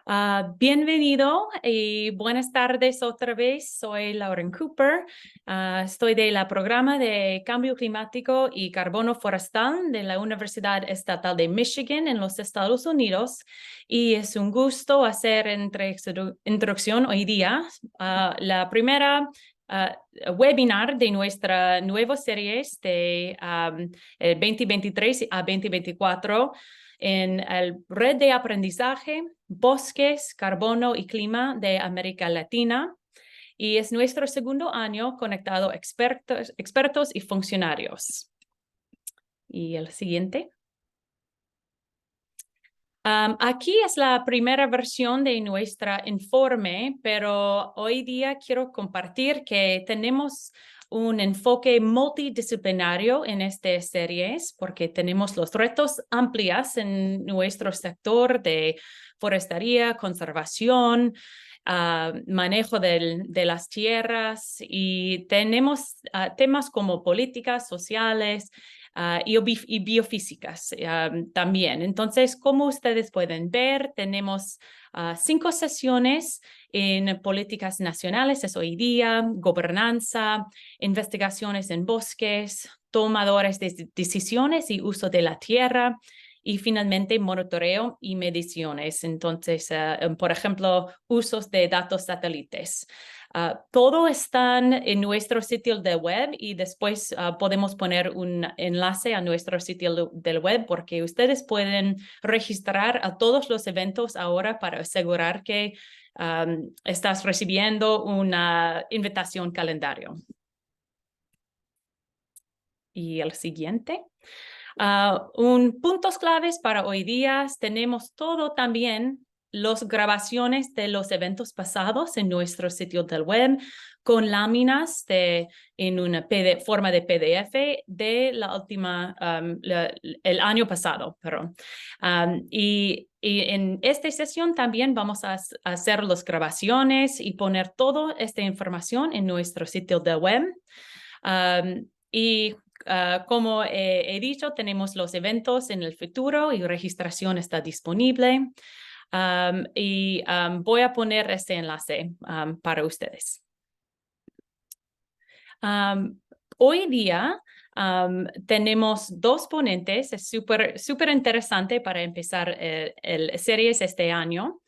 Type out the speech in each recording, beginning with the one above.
Bienvenido y buenas tardes otra vez. Soy Lauren Cooper. Estoy de la programa de Cambio Climático y Carbono Forestal de la Universidad Estatal de Michigan en los Estados Unidos. Y es un gusto hacer introducción hoy día. La primera webinar de nuestra nueva serie de el 2023 a 2024 en el Red de Aprendizaje, Bosques, Carbono y Clima de América Latina. Y es nuestro segundo año conectado a expertos y funcionarios. Y el siguiente. Aquí es la primera versión de nuestro informe, pero hoy día quiero compartir que tenemos un enfoque multidisciplinario en estas series porque tenemos los retos amplios en nuestro sector de forestería, conservación, manejo de las tierras y tenemos temas como políticas sociales, y biofísicas también. Entonces, como ustedes pueden ver, tenemos 5 sesiones en políticas nacionales, es hoy día, gobernanza, investigaciones en bosques, tomadores de decisiones y uso de la tierra, y finalmente monitoreo y mediciones. Entonces, por ejemplo, usos de datos satélites. Todo está en nuestro sitio de web y después podemos poner un enlace a nuestro sitio del web porque ustedes pueden registrar a todos los eventos ahora para asegurar que estás recibiendo una invitación calendario. Y el siguiente. Puntos claves para hoy día. Tenemos todo también las grabaciones de los eventos pasados en nuestro sitio del web con láminas en una forma de PDF de la última, el año pasado, perdón. Y en esta sesión también vamos a hacer las grabaciones y poner toda esta información en nuestro sitio del web. Como he dicho, tenemos los eventos en el futuro y registración está disponible. Voy a poner este enlace para ustedes. Hoy día tenemos 2 ponentes, es súper interesante para empezar el series este año.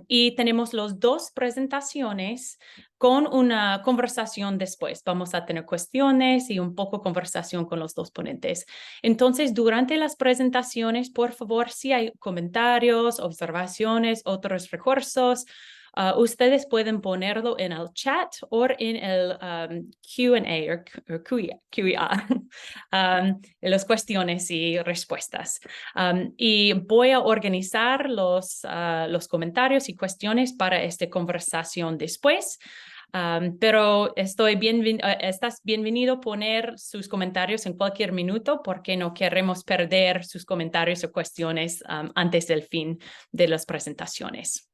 Y tenemos las 2 presentaciones con una conversación después. Vamos a tener cuestiones y un poco conversación con los 2 ponentes. Entonces, durante las presentaciones, por favor, si hay comentarios, observaciones, otros recursos, ustedes pueden ponerlo en el chat o en el Q&A o QA, las cuestiones y respuestas. Y voy a organizar los comentarios y cuestiones para esta conversación después. Pero estás bienvenido a poner sus comentarios en cualquier minuto porque no queremos perder sus comentarios o cuestiones antes del fin de las presentaciones.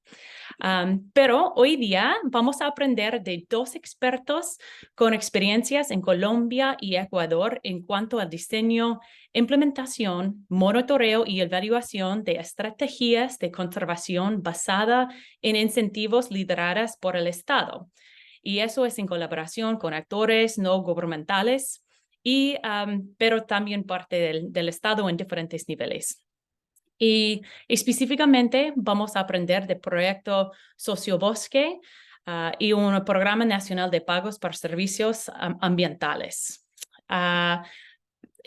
Pero hoy día vamos a aprender de 2 expertos con experiencias en Colombia y Ecuador en cuanto al diseño, implementación, monitoreo y evaluación de estrategias de conservación basada en incentivos lideradas por el Estado. Y eso es en colaboración con actores no gubernamentales, pero también parte del Estado en diferentes niveles. Y específicamente vamos a aprender del proyecto Sociobosque y un programa nacional de pagos por servicios ambientales.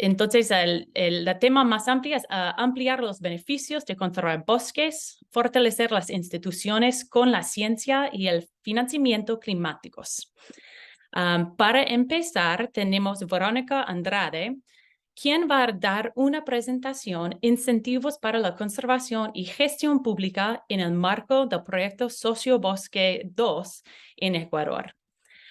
Entonces, el tema más amplio es ampliar los beneficios de conservar bosques, fortalecer las instituciones con la ciencia y el financiamiento climáticos. Para empezar, tenemos Verónica Andrade, quien va a dar una presentación Incentivos para la Conservación y Gestión Pública en el marco del proyecto Sociobosque 2 en Ecuador.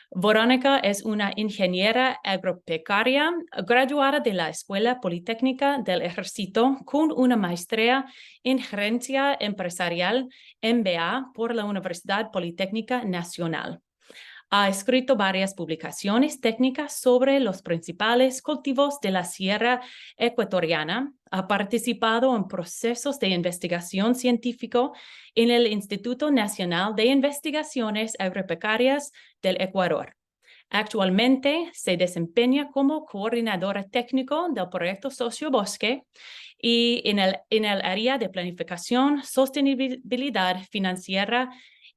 Verónica es una ingeniera agropecuaria graduada de la Escuela Politécnica del Ejército con una maestría en Gerencia Empresarial MBA por la Universidad Politécnica Nacional. Ha escrito varias publicaciones técnicas sobre los principales cultivos de la Sierra Ecuatoriana. Ha participado en procesos de investigación científico en el Instituto Nacional de Investigaciones Agropecuarias del Ecuador. Actualmente se desempeña como coordinadora técnico del proyecto Sociobosque y en el área de planificación, sostenibilidad financiera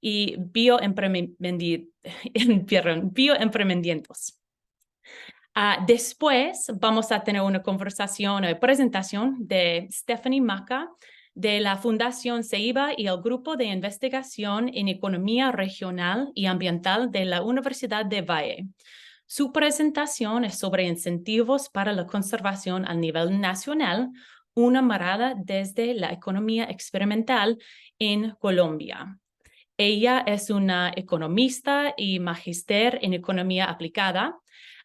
y bioemprendimientos. Después vamos a tener una conversación o presentación de Stephanie Maca de la Fundación CEIBA y el Grupo de Investigación en Economía Regional y Ambiental de la Universidad de Valle. Su presentación es sobre incentivos para la conservación a nivel nacional, una mirada desde la economía experimental en Colombia. Ella es una economista y magíster en economía aplicada.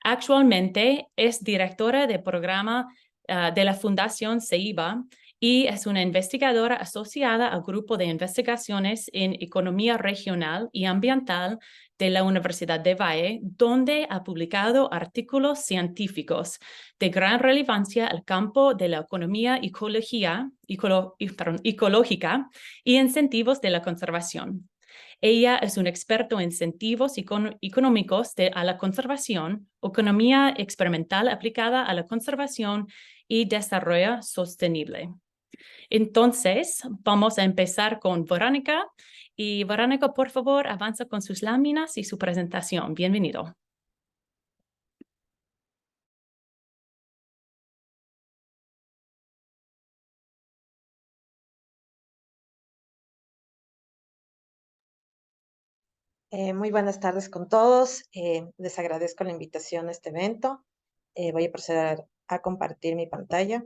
Actualmente es directora de programa de la Fundación CEIBA y es una investigadora asociada al Grupo de Investigaciones en Economía Regional y Ambiental de la Universidad de Valle, donde ha publicado artículos científicos de gran relevancia al campo de la economía ecológica y incentivos de la conservación. Ella es un experto en incentivos económicos a la conservación, economía experimental aplicada a la conservación y desarrollo sostenible. Entonces, vamos a empezar con Verónica. Y Verónica, por favor, avanza con sus láminas y su presentación. Bienvenido. Muy buenas tardes con todos. Les agradezco la invitación a este evento. Voy a proceder a compartir mi pantalla.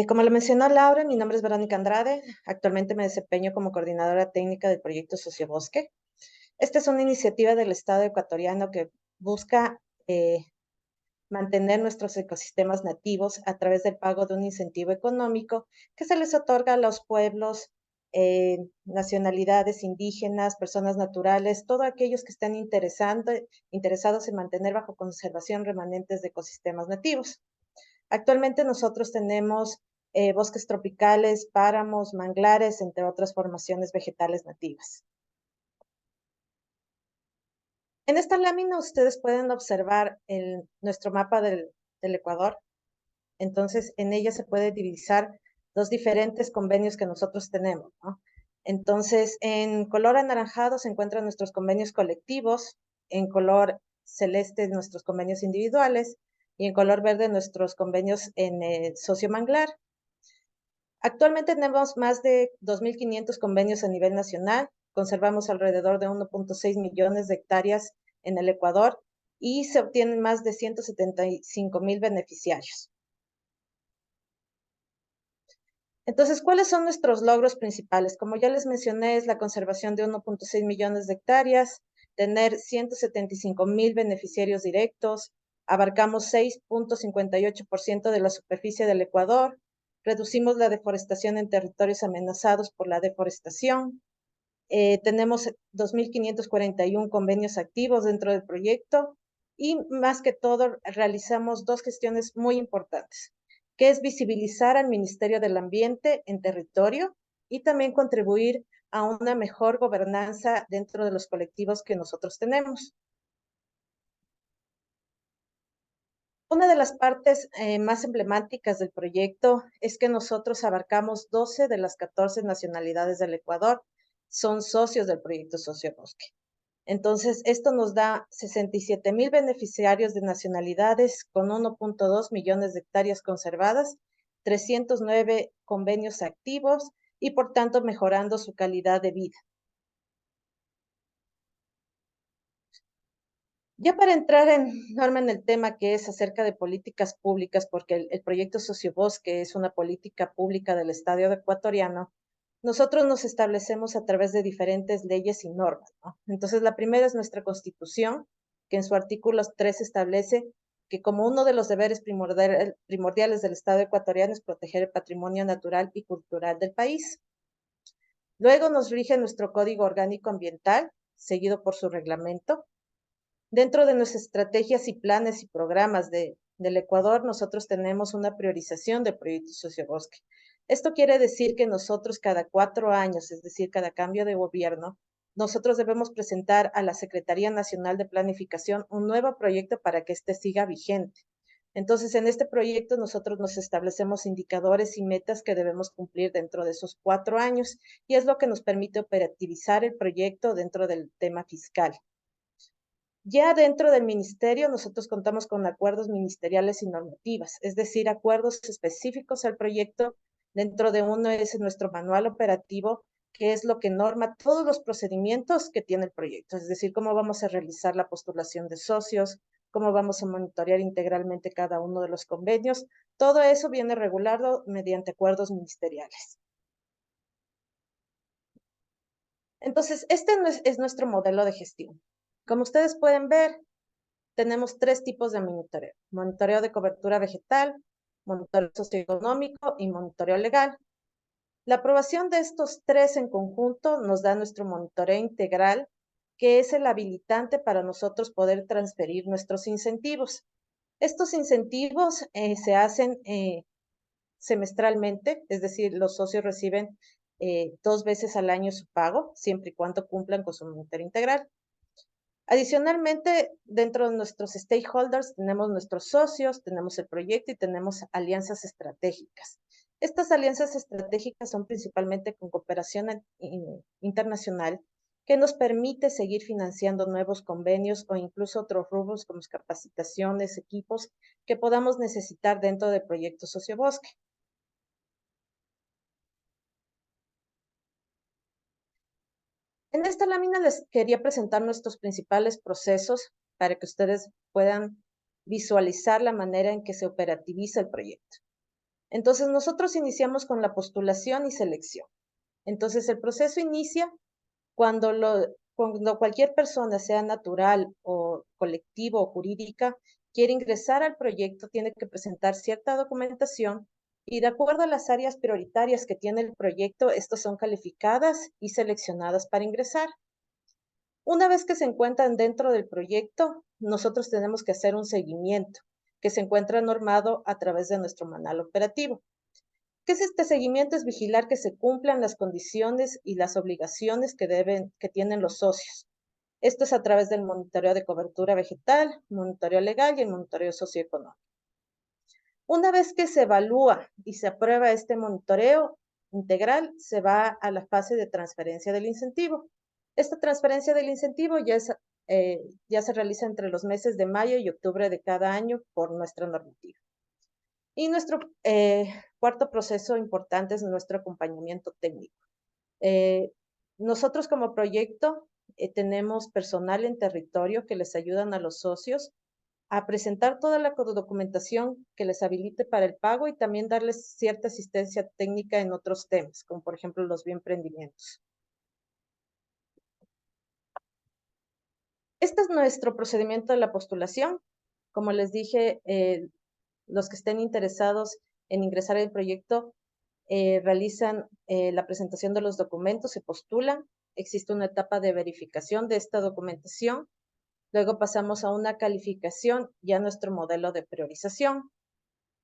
Como lo mencionó Laura, mi nombre es Verónica Andrade. Actualmente me desempeño como coordinadora técnica del proyecto Sociobosque. Esta es una iniciativa del Estado ecuatoriano que busca mantener nuestros ecosistemas nativos a través del pago de un incentivo económico que se les otorga a los pueblos, nacionalidades indígenas, personas naturales, todos aquellos que estén interesados en mantener bajo conservación remanentes de ecosistemas nativos. Actualmente nosotros tenemos bosques tropicales, páramos, manglares, entre otras formaciones vegetales nativas. En esta lámina ustedes pueden observar nuestro mapa del Ecuador. Entonces, en ella se puede divisar los diferentes convenios que nosotros tenemos, ¿no? Entonces, en color anaranjado se encuentran nuestros convenios colectivos, en color celeste nuestros convenios individuales y en color verde nuestros convenios en socio manglar. Actualmente tenemos más de 2.500 convenios a nivel nacional, conservamos alrededor de 1.6 millones de hectáreas en el Ecuador y se obtienen más de 175,000 beneficiarios. Entonces, ¿cuáles son nuestros logros principales? Como ya les mencioné, es la conservación de 1.6 millones de hectáreas, tener 175,000 beneficiarios directos, abarcamos 6.58% de la superficie del Ecuador, reducimos la deforestación en territorios amenazados por la deforestación, tenemos 2.541 convenios activos dentro del proyecto y más que todo realizamos dos gestiones muy importantes, que es visibilizar al Ministerio del Ambiente en territorio y también contribuir a una mejor gobernanza dentro de los colectivos que nosotros tenemos. Una de las partes más emblemáticas del proyecto es que nosotros abarcamos 12 de las 14 nacionalidades del Ecuador, son socios del proyecto Sociobosque. Entonces, esto nos da 67,000 beneficiarios de nacionalidades con 1.2 millones de hectáreas conservadas, 309 convenios activos y, por tanto, mejorando su calidad de vida. Ya para entrar Norma, en el tema que es acerca de políticas públicas, porque el proyecto Sociobosque es una política pública del Estado ecuatoriano, nosotros nos establecemos a través de diferentes leyes y normas, ¿no? Entonces, la primera es nuestra Constitución, que en su artículo 3 establece que como uno de los deberes primordiales del Estado ecuatoriano es proteger el patrimonio natural y cultural del país. Luego nos rige nuestro Código Orgánico Ambiental, seguido por su reglamento. Dentro de nuestras estrategias y planes y programas del Ecuador, nosotros tenemos una priorización del proyecto Sociobosque. Esto quiere decir que nosotros cada 4 años, es decir, cada cambio de gobierno, nosotros debemos presentar a la Secretaría Nacional de Planificación un nuevo proyecto para que éste siga vigente. Entonces, en este proyecto nosotros nos establecemos indicadores y metas que debemos cumplir dentro de esos 4 años y es lo que nos permite operativizar el proyecto dentro del tema fiscal. Ya dentro del ministerio nosotros contamos con acuerdos ministeriales y normativas, es decir, acuerdos específicos al proyecto. Dentro de uno es nuestro manual operativo, que es lo que norma todos los procedimientos que tiene el proyecto, es decir, cómo vamos a realizar la postulación de socios, cómo vamos a monitorear integralmente cada uno de los convenios. Todo eso viene regulado mediante acuerdos ministeriales. Entonces, este es nuestro modelo de gestión. Como ustedes pueden ver, tenemos 3 tipos de monitoreo. Monitoreo de cobertura vegetal, monitoreo socioeconómico y monitoreo legal. La aprobación de estos 3 en conjunto nos da nuestro monitoreo integral, que es el habilitante para nosotros poder transferir nuestros incentivos. Estos incentivos se hacen semestralmente, es decir, los socios reciben 2 veces al año su pago, siempre y cuando cumplan con su monitoreo integral. Adicionalmente, dentro de nuestros stakeholders tenemos nuestros socios, tenemos el proyecto y tenemos alianzas estratégicas. Estas alianzas estratégicas son principalmente con cooperación internacional que nos permite seguir financiando nuevos convenios o incluso otros rubros como capacitaciones, equipos que podamos necesitar dentro del proyecto Sociobosque. En esta lámina les quería presentar nuestros principales procesos para que ustedes puedan visualizar la manera en que se operativiza el proyecto. Entonces, nosotros iniciamos con la postulación y selección. Entonces, el proceso inicia cuando cualquier persona, sea natural o colectivo o jurídica, quiere ingresar al proyecto, tiene que presentar cierta documentación y de acuerdo a las áreas prioritarias que tiene el proyecto, estas son calificadas y seleccionadas para ingresar. Una vez que se encuentran dentro del proyecto, nosotros tenemos que hacer un seguimiento que se encuentra normado a través de nuestro manual operativo. ¿Qué es este seguimiento? Es vigilar que se cumplan las condiciones y las obligaciones que tienen los socios. Esto es a través del monitoreo de cobertura vegetal, monitoreo legal y el monitoreo socioeconómico. Una vez que se evalúa y se aprueba este monitoreo integral, se va a la fase de transferencia del incentivo. Esta transferencia del incentivo ya se realiza entre los meses de mayo y octubre de cada año por nuestra normativa. Y nuestro cuarto proceso importante es nuestro acompañamiento técnico. Nosotros como proyecto tenemos personal en territorio que les ayudan a los socios a presentar toda la documentación que les habilite para el pago y también darles cierta asistencia técnica en otros temas, como por ejemplo los bioemprendimientos. Este es nuestro procedimiento de la postulación. Como les dije, los que estén interesados en ingresar al proyecto realizan la presentación de los documentos, se postulan, existe una etapa de verificación de esta documentación, luego pasamos a una calificación y a nuestro modelo de priorización.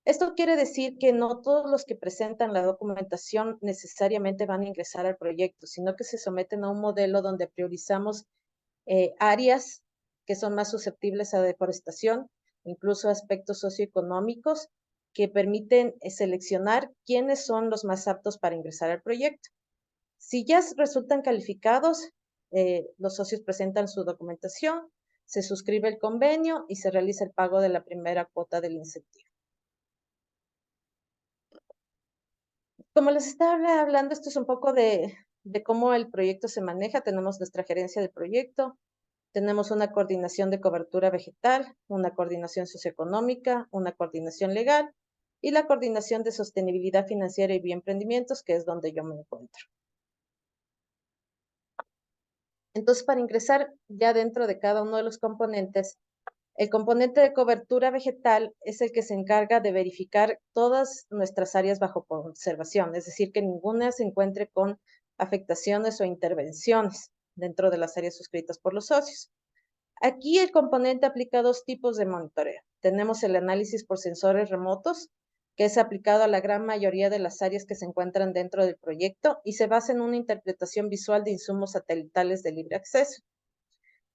Esto quiere decir que no todos los que presentan la documentación necesariamente van a ingresar al proyecto, sino que se someten a un modelo donde priorizamos áreas que son más susceptibles a deforestación, incluso aspectos socioeconómicos que permiten seleccionar quiénes son los más aptos para ingresar al proyecto. Si ya resultan calificados, los socios presentan su documentación, se suscribe el convenio y se realiza el pago de la primera cuota del incentivo. Como les estaba hablando, esto es un poco de cómo el proyecto se maneja. Tenemos nuestra gerencia del proyecto, tenemos una coordinación de cobertura vegetal, una coordinación socioeconómica, una coordinación legal y la coordinación de sostenibilidad financiera y bioemprendimientos, que es donde yo me encuentro. Entonces, para ingresar ya dentro de cada uno de los componentes, El componente de cobertura vegetal es el que se encarga de verificar todas nuestras áreas bajo conservación, es decir, que ninguna se encuentre con afectaciones o intervenciones dentro de las áreas suscritas por los socios. Aquí el componente aplica dos tipos de monitoreo. Tenemos el análisis por sensores remotos, que es aplicado a la gran mayoría de las áreas que se encuentran dentro del proyecto y se basa en una interpretación visual de insumos satelitales de libre acceso.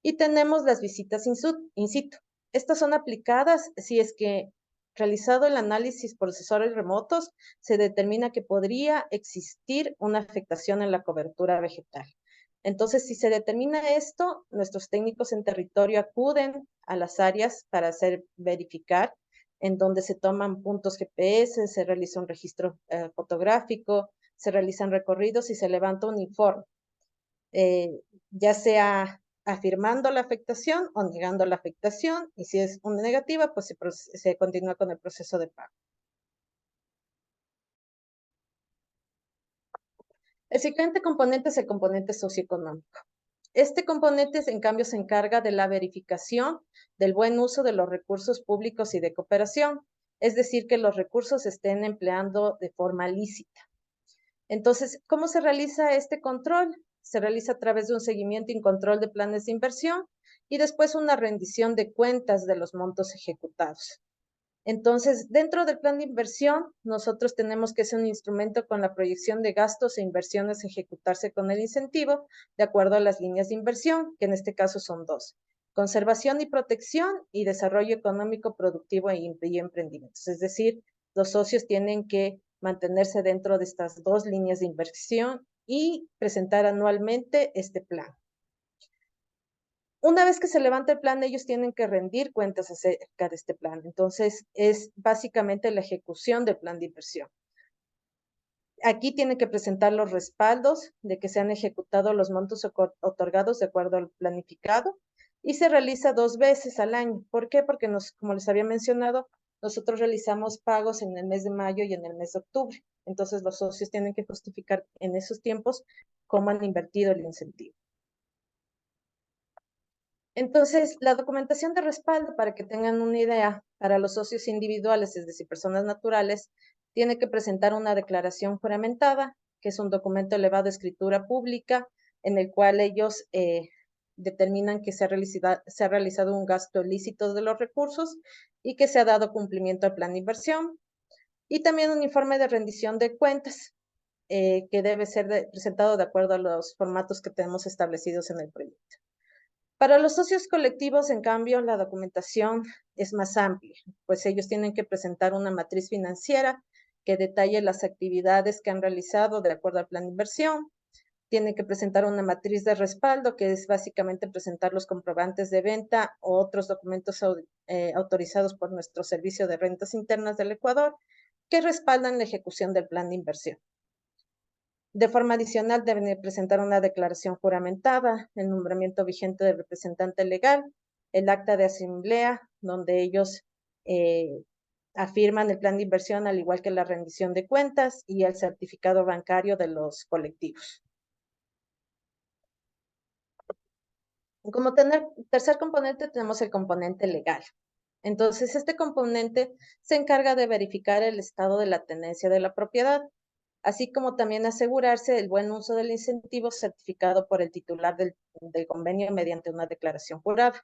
Y tenemos las visitas in situ. Estas son aplicadas si es que, realizado el análisis por sensores remotos, se determina que podría existir una afectación en la cobertura vegetal. Entonces, si se determina esto, nuestros técnicos en territorio acuden a las áreas para hacer verificar, en donde se toman puntos GPS, se realiza un registro fotográfico, se realizan recorridos y se levanta un informe, ya sea afirmando la afectación o negando la afectación, y si es una negativa, pues se continúa con el proceso de pago. El siguiente componente es el componente socioeconómico. Este componente, en cambio, se encarga de la verificación del buen uso de los recursos públicos y de cooperación, es decir, que los recursos se estén empleando de forma lícita. Entonces, ¿cómo se realiza este control? Se realiza a través de un seguimiento y control de planes de inversión y después una rendición de cuentas de los montos ejecutados. Entonces, dentro del plan de inversión, nosotros tenemos que ser un instrumento con la proyección de gastos e inversiones a ejecutarse con el incentivo, de acuerdo a las líneas de inversión, que en este caso son dos: conservación y protección y desarrollo económico, productivo y emprendimientos. Es decir, los socios tienen que mantenerse dentro de estas dos líneas de inversión y presentar anualmente este plan. Una vez que se levanta el plan, ellos tienen que rendir cuentas acerca de este plan. Entonces, es básicamente la ejecución del plan de inversión. Aquí tienen que presentar los respaldos de que se han ejecutado los montos otorgados de acuerdo al planificado y se realiza 2 veces al año. ¿Por qué? Porque como les había mencionado, nosotros realizamos pagos en el mes de mayo y en el mes de octubre. Entonces, los socios tienen que justificar en esos tiempos cómo han invertido el incentivo. Entonces, la documentación de respaldo, para que tengan una idea, para los socios individuales, es decir, personas naturales, tiene que presentar una declaración juramentada, que es un documento elevado de escritura pública, en el cual ellos determinan que se ha realizado un gasto ilícito de los recursos y que se ha dado cumplimiento al plan de inversión. Y también un informe de rendición de cuentas, que debe ser presentado de acuerdo a los formatos que tenemos establecidos en el proyecto. Para los socios colectivos, en cambio, la documentación es más amplia, pues ellos tienen que presentar una matriz financiera que detalle las actividades que han realizado de acuerdo al plan de inversión. Tienen que presentar una matriz de respaldo, que es básicamente presentar los comprobantes de venta o otros documentos autorizados por nuestro Servicio de Rentas Internas del Ecuador, que respaldan la ejecución del plan de inversión. De forma adicional, deben presentar una declaración juramentada, el nombramiento vigente del representante legal, el acta de asamblea, donde ellos afirman el plan de inversión, al igual que la rendición de cuentas y el certificado bancario de los colectivos. Como tercer componente, tenemos el componente legal. Entonces, este componente se encarga de verificar el estado de la tenencia de la propiedad, así como también asegurarse del buen uso del incentivo certificado por el titular del convenio mediante una declaración jurada.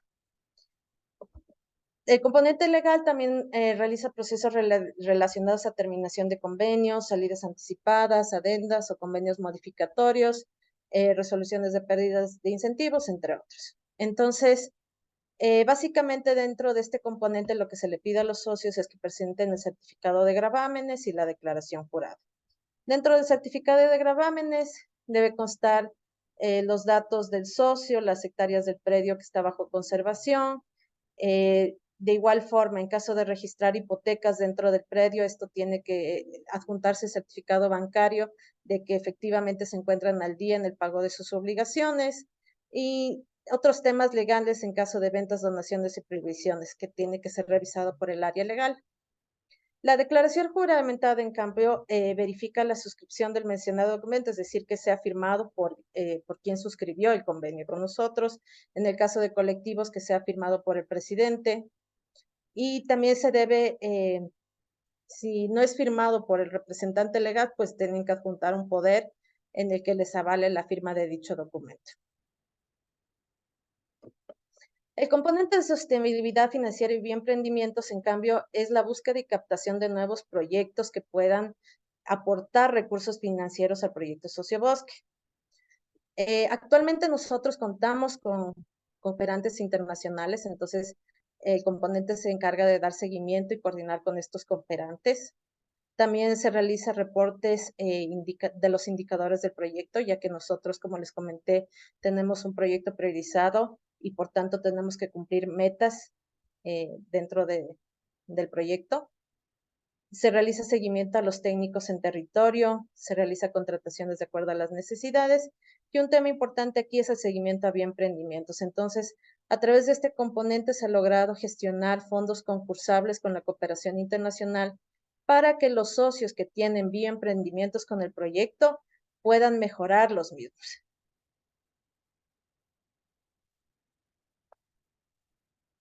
El componente legal también realiza procesos relacionados a terminación de convenios, salidas anticipadas, adendas o convenios modificatorios, resoluciones de pérdidas de incentivos, entre otros. Entonces, básicamente dentro de este componente lo que se le pide a los socios es que presenten el certificado de gravámenes y la declaración jurada. Dentro del certificado de gravámenes debe constar los datos del socio, las hectáreas del predio que está bajo conservación. De igual forma, en caso de registrar hipotecas dentro del predio, esto tiene que adjuntarse certificado bancario de que efectivamente se encuentran al día en el pago de sus obligaciones y otros temas legales en caso de ventas, donaciones y prohibiciones que tiene que ser revisado por el área legal. La declaración juramentada, en cambio, verifica la suscripción del mencionado documento, es decir, que sea firmado por quien suscribió el convenio con nosotros. En el caso de colectivos, que sea firmado por el presidente. Y también se debe, si no es firmado por el representante legal, pues tienen que adjuntar un poder en el que les avale la firma de dicho documento. El componente de sostenibilidad financiera y bioemprendimientos, en cambio, es la búsqueda y captación de nuevos proyectos que puedan aportar recursos financieros al proyecto Sociobosque. Actualmente nosotros contamos con cooperantes internacionales, entonces el componente se encarga de dar seguimiento y coordinar con estos cooperantes. También se realiza reportes de los indicadores del proyecto, ya que nosotros, como les comenté, tenemos un proyecto priorizado y por tanto tenemos que cumplir metas dentro del proyecto. Se realiza seguimiento a los técnicos en territorio, se realiza contrataciones de acuerdo a las necesidades y un tema importante aquí es el seguimiento a bioemprendimientos. Entonces, a través de este componente se ha logrado gestionar fondos concursables con la cooperación internacional para que los socios que tienen bioemprendimientos con el proyecto puedan mejorar los mismos.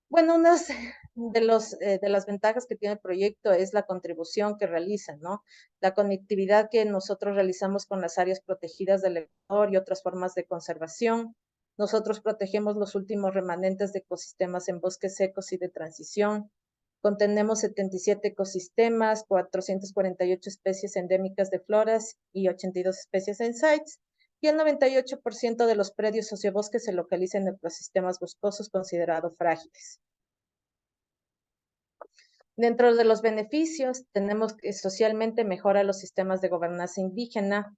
Bueno, unas de las ventajas que tiene el proyecto es la contribución que realizan, ¿no? La conectividad que nosotros realizamos con las áreas protegidas del Ecuador y otras formas de conservación. Nosotros protegemos los últimos remanentes de ecosistemas en bosques secos y de transición. Contenemos 77 ecosistemas, 448 especies endémicas de floras y 82 especies en sites. Y el 98% de los predios sociobosques se localizan en ecosistemas boscosos considerados frágiles. Dentro de los beneficios, tenemos que socialmente mejora los sistemas de gobernanza indígena,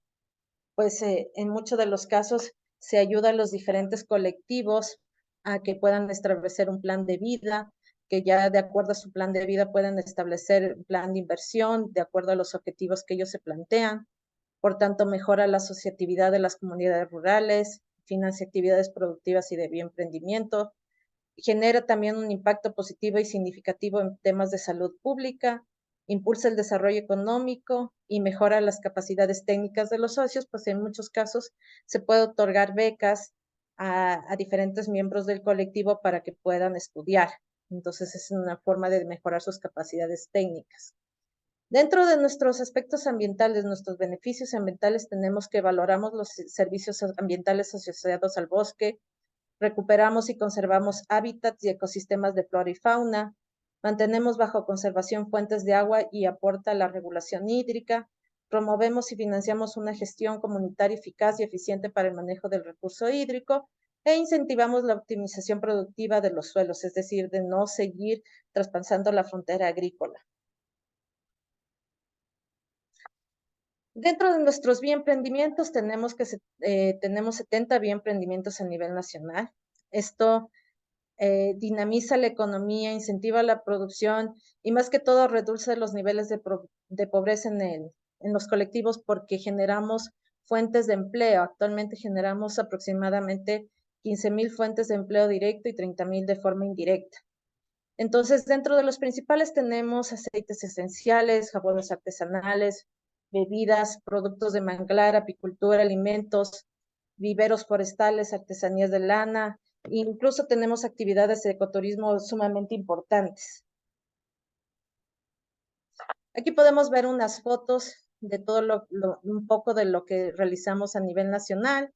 pues en muchos de los casos se ayuda a los diferentes colectivos a que puedan establecer un plan de vida, que ya de acuerdo a su plan de vida puedan establecer un plan de inversión de acuerdo a los objetivos que ellos se plantean. Por tanto, mejora la asociatividad de las comunidades rurales, financia actividades productivas y de bioemprendimiento, genera también un impacto positivo y significativo en temas de salud pública, impulsa el desarrollo económico y mejora las capacidades técnicas de los socios, pues en muchos casos se puede otorgar becas a diferentes miembros del colectivo para que puedan estudiar. Entonces es una forma de mejorar sus capacidades técnicas. Dentro de nuestros aspectos ambientales, nuestros beneficios ambientales, tenemos que valoramos los servicios ambientales asociados al bosque, recuperamos y conservamos hábitats y ecosistemas de flora y fauna, mantenemos bajo conservación fuentes de agua y aporta a la regulación hídrica, promovemos y financiamos una gestión comunitaria eficaz y eficiente para el manejo del recurso hídrico e incentivamos la optimización productiva de los suelos, es decir, de no seguir traspasando la frontera agrícola. Dentro de nuestros bioemprendimientos tenemos 70 bioemprendimientos a nivel nacional. Esto dinamiza la economía, incentiva la producción y más que todo reduce los niveles de pobreza en los colectivos porque generamos fuentes de empleo. Actualmente generamos aproximadamente 15,000 fuentes de empleo directo y 30,000 de forma indirecta. Entonces, dentro de los principales tenemos aceites esenciales, jabones artesanales, bebidas, productos de manglar, apicultura, alimentos, viveros forestales, artesanías de lana, incluso tenemos actividades de ecoturismo sumamente importantes. Aquí podemos ver unas fotos de todo un poco de lo que realizamos a nivel nacional.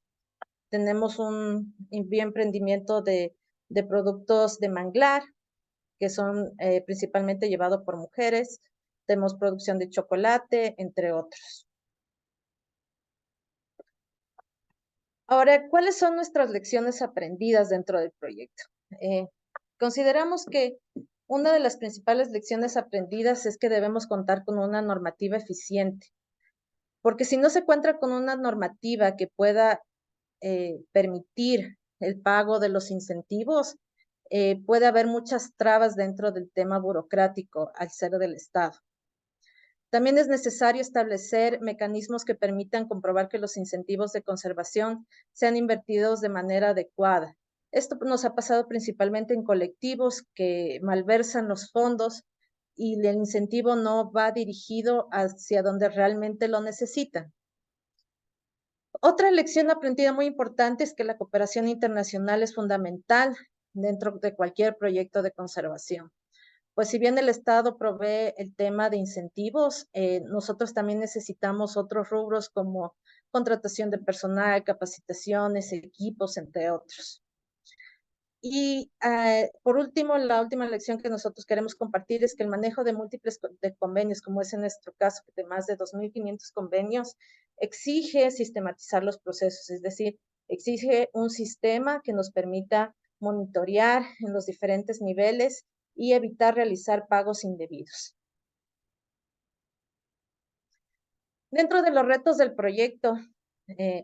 Tenemos un emprendimiento de productos de manglar, que son principalmente llevados por mujeres. Tenemos producción de chocolate, entre otros. Ahora, ¿cuáles son nuestras lecciones aprendidas dentro del proyecto? Consideramos que una de las principales lecciones aprendidas es que debemos contar con una normativa eficiente, porque si no se cuenta con una normativa que pueda permitir el pago de los incentivos, puede haber muchas trabas dentro del tema burocrático al ser del Estado. También es necesario establecer mecanismos que permitan comprobar que los incentivos de conservación sean invertidos de manera adecuada. Esto nos ha pasado principalmente en colectivos que malversan los fondos y el incentivo no va dirigido hacia donde realmente lo necesitan. Otra lección aprendida muy importante es que la cooperación internacional es fundamental dentro de cualquier proyecto de conservación. Pues si bien el Estado provee el tema de incentivos, nosotros también necesitamos otros rubros como contratación de personal, capacitaciones, equipos, entre otros. Y por último, la última lección que nosotros queremos compartir es que el manejo de múltiples de convenios, como es en nuestro caso, de más de 2.500 convenios, exige sistematizar los procesos, es decir, exige un sistema que nos permita monitorear en los diferentes niveles y evitar realizar pagos indebidos. Dentro de los retos del proyecto,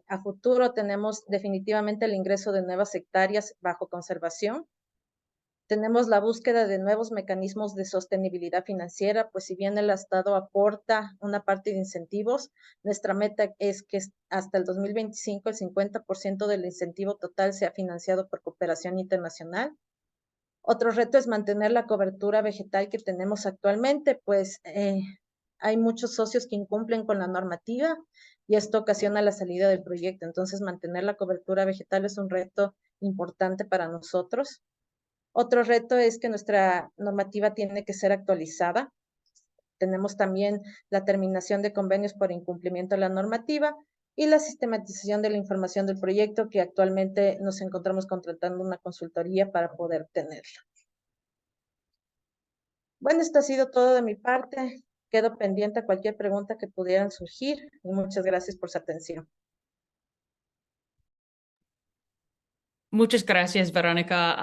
a futuro tenemos definitivamente el ingreso de nuevas hectáreas bajo conservación. Tenemos la búsqueda de nuevos mecanismos de sostenibilidad financiera, pues si bien el Estado aporta una parte de incentivos, nuestra meta es que hasta el 2025 el 50% del incentivo total sea financiado por cooperación internacional. Otro reto es mantener la cobertura vegetal que tenemos actualmente, pues hay muchos socios que incumplen con la normativa y esto ocasiona la salida del proyecto. Entonces, mantener la cobertura vegetal es un reto importante para nosotros. Otro reto es que nuestra normativa tiene que ser actualizada. Tenemos también la terminación de convenios por incumplimiento de la normativa y la sistematización de la información del proyecto, que actualmente nos encontramos contratando una consultoría para poder tenerlo. Bueno, esto ha sido todo de mi parte. Quedo pendiente a cualquier pregunta que pudieran surgir y muchas gracias por su atención. Muchas gracias, Verónica.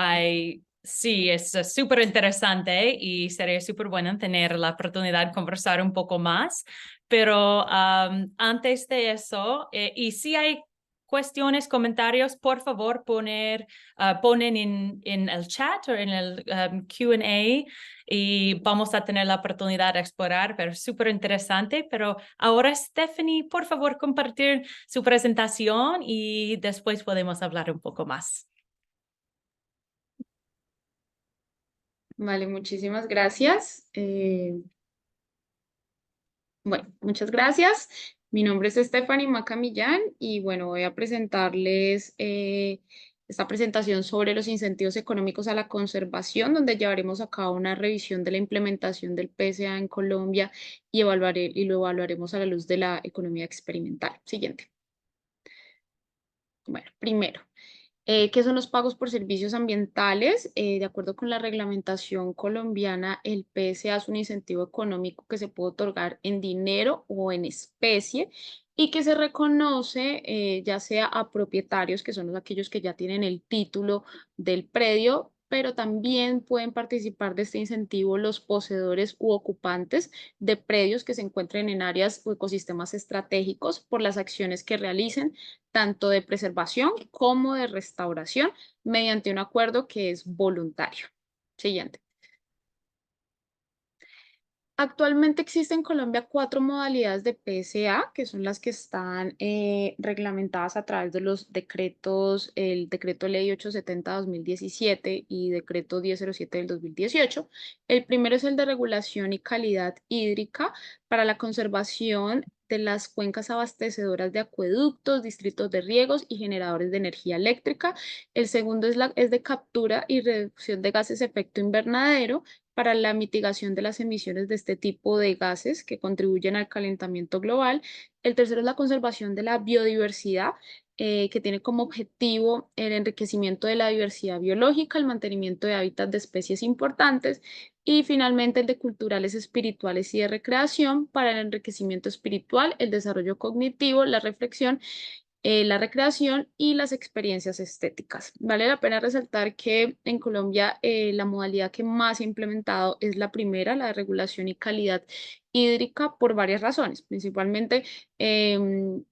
Sí, es súper interesante y sería súper bueno tener la oportunidad de conversar un poco más. Pero antes de eso, y si hay cuestiones, comentarios, por favor ponen en el chat o en el Q&A y vamos a tener la oportunidad de explorar, pero súper interesante. Pero ahora, Stephanie, por favor, compartir su presentación y después podemos hablar un poco más. Vale, muchísimas gracias. Bueno, muchas gracias. Mi nombre es Stephanie Macamillán y bueno, voy a presentarles esta presentación sobre los incentivos económicos a la conservación, donde llevaremos a cabo una revisión de la implementación del PSA en Colombia y lo evaluaremos a la luz de la economía experimental. Siguiente. Bueno, primero. ¿Qué son los pagos por servicios ambientales? De acuerdo con la reglamentación colombiana, el PSA es un incentivo económico que se puede otorgar en dinero o en especie y que se reconoce ya sea a propietarios, que son aquellos que ya tienen el título del predio, pero también pueden participar de este incentivo los poseedores u ocupantes de predios que se encuentren en áreas o ecosistemas estratégicos por las acciones que realicen tanto de preservación como de restauración mediante un acuerdo que es voluntario. Siguiente. Actualmente existen en Colombia 4 modalidades de PSA, que son las que están reglamentadas a través de los decretos, el Decreto Ley 870-2017 y Decreto 1007 del 2018. El primero es el de regulación y calidad hídrica para la conservación de las cuencas abastecedoras de acueductos, distritos de riegos y generadores de energía eléctrica. El segundo es de captura y reducción de gases de efecto invernadero para la mitigación de las emisiones de este tipo de gases que contribuyen al calentamiento global. El tercero es la conservación de la biodiversidad, que tiene como objetivo el enriquecimiento de la diversidad biológica, el mantenimiento de hábitats de especies importantes y finalmente el de culturales, espirituales y de recreación para el enriquecimiento espiritual, el desarrollo cognitivo, la reflexión, la recreación y las experiencias estéticas. Vale la pena resaltar que en Colombia la modalidad que más se ha implementado es la primera, la de regulación y calidad hídrica, por varias razones. Principalmente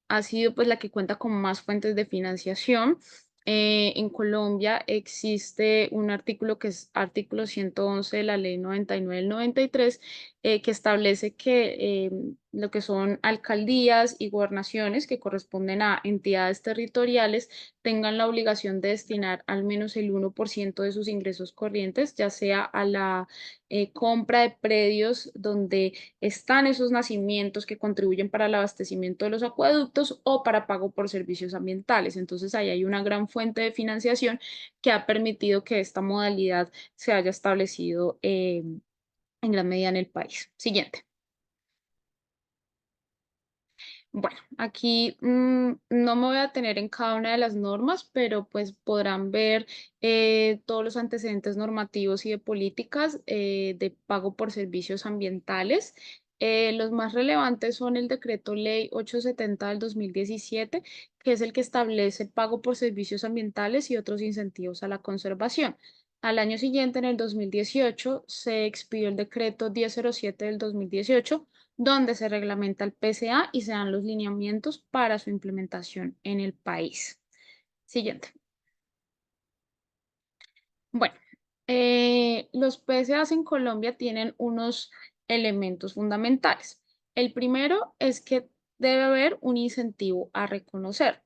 ha sido pues la que cuenta con más fuentes de financiación. En Colombia existe un artículo que es artículo 111 de la ley 99 del 93 que establece que lo que son alcaldías y gobernaciones que corresponden a entidades territoriales tengan la obligación de destinar al menos el 1% de sus ingresos corrientes, ya sea a la compra de predios donde están esos nacimientos que contribuyen para el abastecimiento de los acueductos o para pago por servicios ambientales. Entonces ahí hay una gran fuente de financiación que ha permitido que esta modalidad se haya establecido en gran medida en el país. Siguiente. Bueno, aquí no me voy a tener en cada una de las normas, pero pues podrán ver todos los antecedentes normativos y de políticas de pago por servicios ambientales. Los más relevantes son el Decreto Ley 870 del 2017, que es el que establece pago por servicios ambientales y otros incentivos a la conservación. Al año siguiente, en el 2018, se expidió el Decreto 1007 del 2018 donde se reglamenta el PCA y se dan los lineamientos para su implementación en el país. Siguiente. Bueno, los PCAs en Colombia tienen unos elementos fundamentales. El primero es que debe haber un incentivo a reconocer.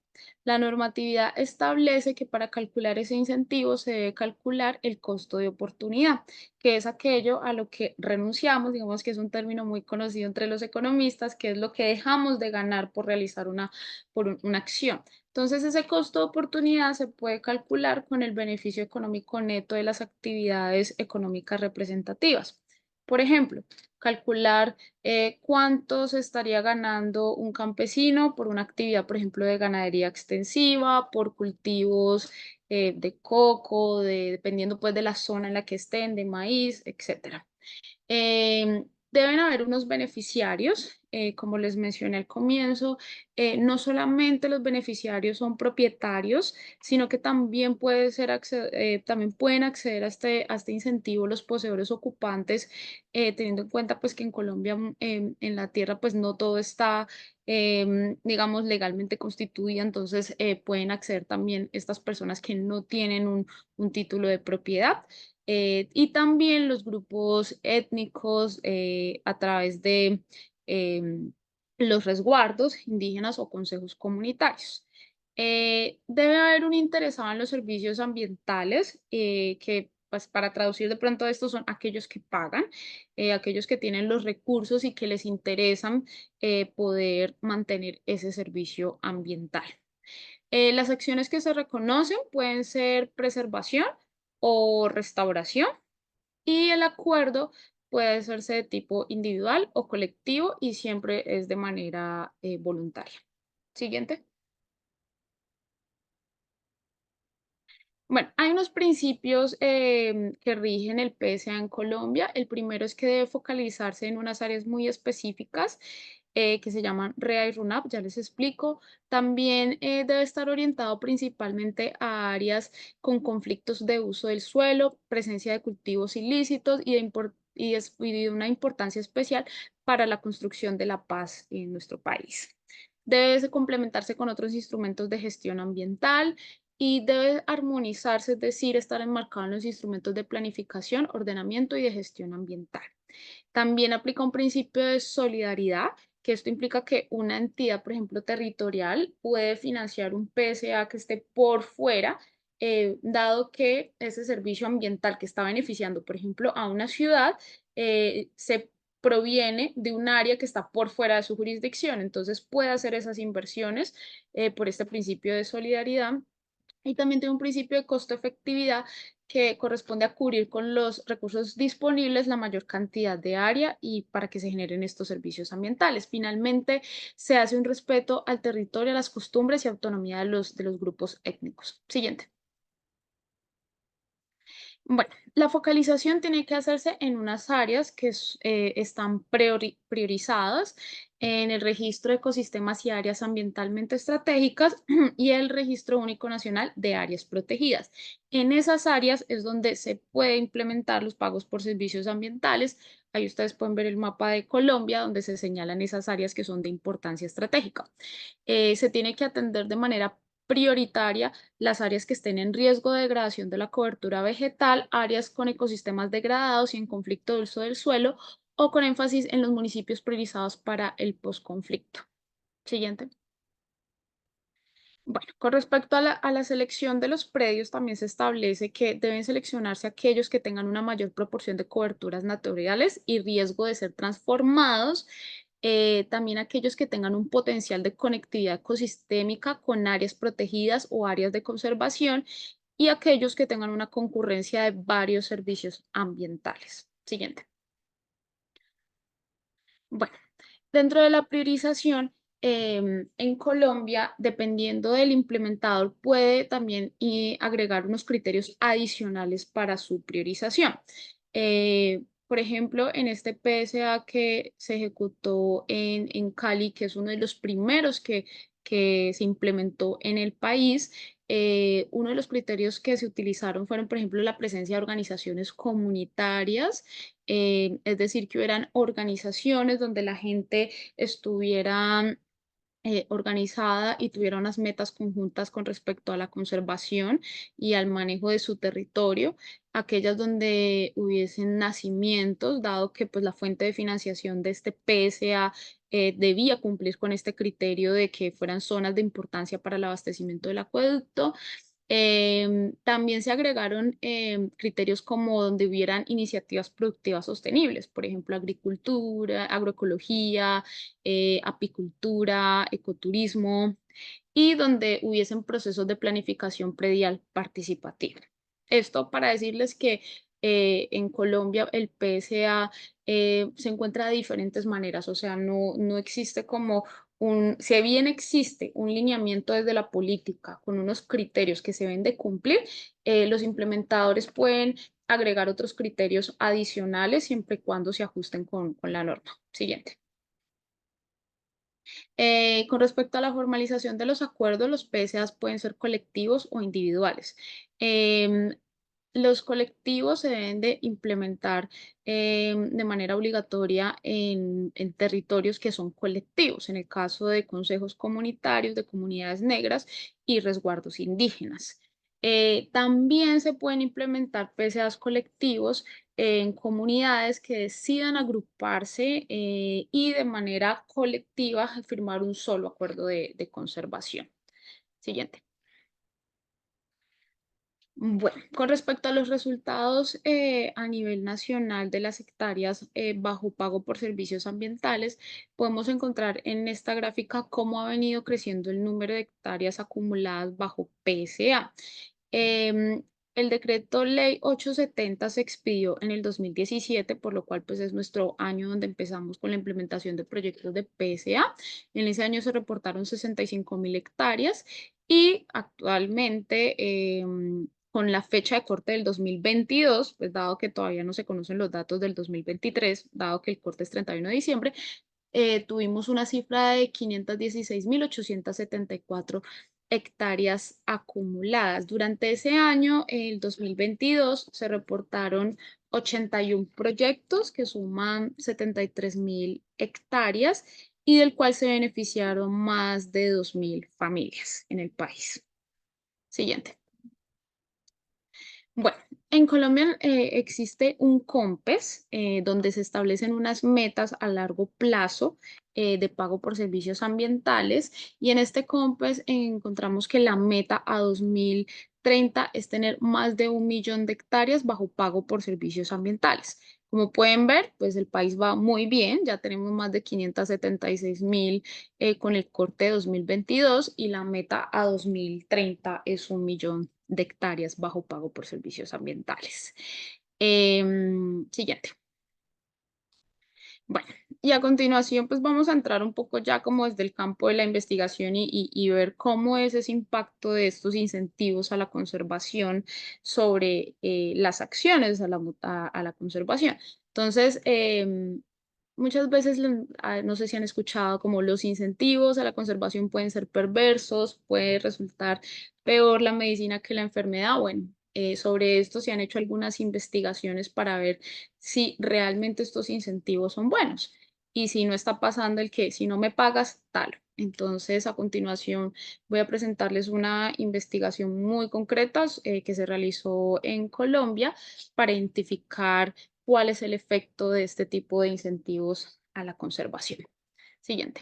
La normatividad establece que para calcular ese incentivo se debe calcular el costo de oportunidad, que es aquello a lo que renunciamos, digamos que es un término muy conocido entre los economistas, que es lo que dejamos de ganar por realizar una acción. Entonces, ese costo de oportunidad se puede calcular con el beneficio económico neto de las actividades económicas representativas. Por ejemplo, calcular cuánto se estaría ganando un campesino por una actividad, por ejemplo, de ganadería extensiva, por cultivos de coco, dependiendo pues de la zona en la que estén, de maíz, etcétera. Deben haber unos beneficiarios, como les mencioné al comienzo, no solamente los beneficiarios son propietarios, sino que también, también pueden acceder a este incentivo los poseedores ocupantes, teniendo en cuenta pues que en Colombia, en la tierra, pues no todo está, digamos, legalmente constituido, entonces pueden acceder también estas personas que no tienen un título de propiedad. Y también los grupos étnicos a través de los resguardos indígenas o consejos comunitarios. Debe haber un interesado en los servicios ambientales que pues para traducir de pronto esto son aquellos que pagan, aquellos que tienen los recursos y que les interesan poder mantener ese servicio ambiental. Las acciones que se reconocen pueden ser preservación o restauración y el acuerdo puede hacerse de tipo individual o colectivo y siempre es de manera voluntaria. Siguiente. Bueno, hay unos principios que rigen el PSA en Colombia. El primero es que debe focalizarse en unas áreas muy específicas que se llaman REA y RUNAP, ya les explico. También debe estar orientado principalmente a áreas con conflictos de uso del suelo, presencia de cultivos ilícitos y de una importancia especial para la construcción de la paz en nuestro país. Debe complementarse con otros instrumentos de gestión ambiental y debe armonizarse, es decir, estar enmarcado en los instrumentos de planificación, ordenamiento y de gestión ambiental. También aplica un principio de solidaridad, que esto implica que una entidad, por ejemplo, territorial, puede financiar un PSA que esté por fuera, dado que ese servicio ambiental que está beneficiando, por ejemplo, a una ciudad, se proviene de un área que está por fuera de su jurisdicción. Entonces puede hacer esas inversiones por este principio de solidaridad y también tiene un principio de costo-efectividad que corresponde a cubrir con los recursos disponibles la mayor cantidad de área y para que se generen estos servicios ambientales. Finalmente, se hace un respeto al territorio, a las costumbres y autonomía de los grupos étnicos. Siguiente. Bueno, la focalización tiene que hacerse en unas áreas que están priorizadas en el registro de ecosistemas y áreas ambientalmente estratégicas y el registro único nacional de áreas protegidas. En esas áreas es donde se puede implementar los pagos por servicios ambientales. Ahí ustedes pueden ver el mapa de Colombia donde se señalan esas áreas que son de importancia estratégica. Se tiene que atender de manera prioritaria las áreas que estén en riesgo de degradación de la cobertura vegetal, áreas con ecosistemas degradados y en conflicto de uso del suelo o con énfasis en los municipios priorizados para el posconflicto. Siguiente. Bueno, con respecto a la selección de los predios, también se establece que deben seleccionarse aquellos que tengan una mayor proporción de coberturas naturales y riesgo de ser transformados, también aquellos que tengan un potencial de conectividad ecosistémica con áreas protegidas o áreas de conservación y aquellos que tengan una concurrencia de varios servicios ambientales. Siguiente. Bueno, dentro de la priorización, en Colombia, dependiendo del implementador, puede también agregar unos criterios adicionales para su priorización. Por ejemplo, en este PSA que se ejecutó en Cali, que es uno de los primeros que se implementó en el país, uno de los criterios que se utilizaron fueron, por ejemplo, la presencia de organizaciones comunitarias, es decir, que hubieran organizaciones donde la gente estuviera organizada y tuviera unas metas conjuntas con respecto a la conservación y al manejo de su territorio, aquellas donde hubiesen nacimientos, dado que pues la fuente de financiación de este PSA debía cumplir con este criterio de que fueran zonas de importancia para el abastecimiento del acueducto. También se agregaron criterios como donde hubieran iniciativas productivas sostenibles, por ejemplo, agricultura, agroecología, apicultura, ecoturismo, y donde hubiesen procesos de planificación predial participativa. Esto para decirles que en Colombia el PSA se encuentra de diferentes maneras, o sea, no existe como si bien existe un lineamiento desde la política con unos criterios que se deben de cumplir, los implementadores pueden agregar otros criterios adicionales siempre y cuando se ajusten con la norma. Siguiente. Con respecto a la formalización de los acuerdos, los PSAs pueden ser colectivos o individuales. Em, los colectivos se deben de implementar de manera obligatoria en territorios que son colectivos, en el caso de consejos comunitarios, de comunidades negras y resguardos indígenas. También se pueden implementar PSAs colectivos en comunidades que decidan agruparse y de manera colectiva firmar un solo acuerdo de conservación. Siguiente. Bueno, con respecto a los resultados a nivel nacional de las hectáreas bajo pago por servicios ambientales, podemos encontrar en esta gráfica cómo ha venido creciendo el número de hectáreas acumuladas bajo PSA. Em, el decreto ley 870 se expidió en el 2017, por lo cual pues es nuestro año donde empezamos con la implementación de proyectos de PSA. En ese año se reportaron 65.000 hectáreas y actualmente con la fecha de corte del 2022, pues dado que todavía no se conocen los datos del 2023, dado que el corte es 31 de diciembre, tuvimos una cifra de 516.874 hectáreas acumuladas. Durante ese año, el 2022, se reportaron 81 proyectos que suman 73.000 hectáreas y del cual se beneficiaron más de 2.000 familias en el país. Siguiente. Bueno, en Colombia existe un COMPES donde se establecen unas metas a largo plazo de pago por servicios ambientales y en este COMPES encontramos que la meta a 2030 es tener más de 1.000.000 de hectáreas bajo pago por servicios ambientales. Como pueden ver, pues el país va muy bien, ya tenemos más de 576.000 con el corte de 2022 y la meta a 2030 es 1.000.000 de hectáreas bajo pago por servicios ambientales. Siguiente. Bueno, y a continuación pues vamos a entrar un poco ya como desde el campo de la investigación y ver cómo es ese impacto de estos incentivos a la conservación sobre las acciones a la conservación. Entonces, muchas veces, no sé si han escuchado como los incentivos a la conservación pueden ser perversos, puede resultar peor la medicina que la enfermedad. Bueno, sobre esto se han hecho algunas investigaciones para ver si realmente estos incentivos son buenos. y si no está pasando el que, si no me pagas, tal. Entonces, a continuación voy a presentarles una investigación muy concreta que se realizó en Colombia para identificar cuál es el efecto de este tipo de incentivos a la conservación. Siguiente.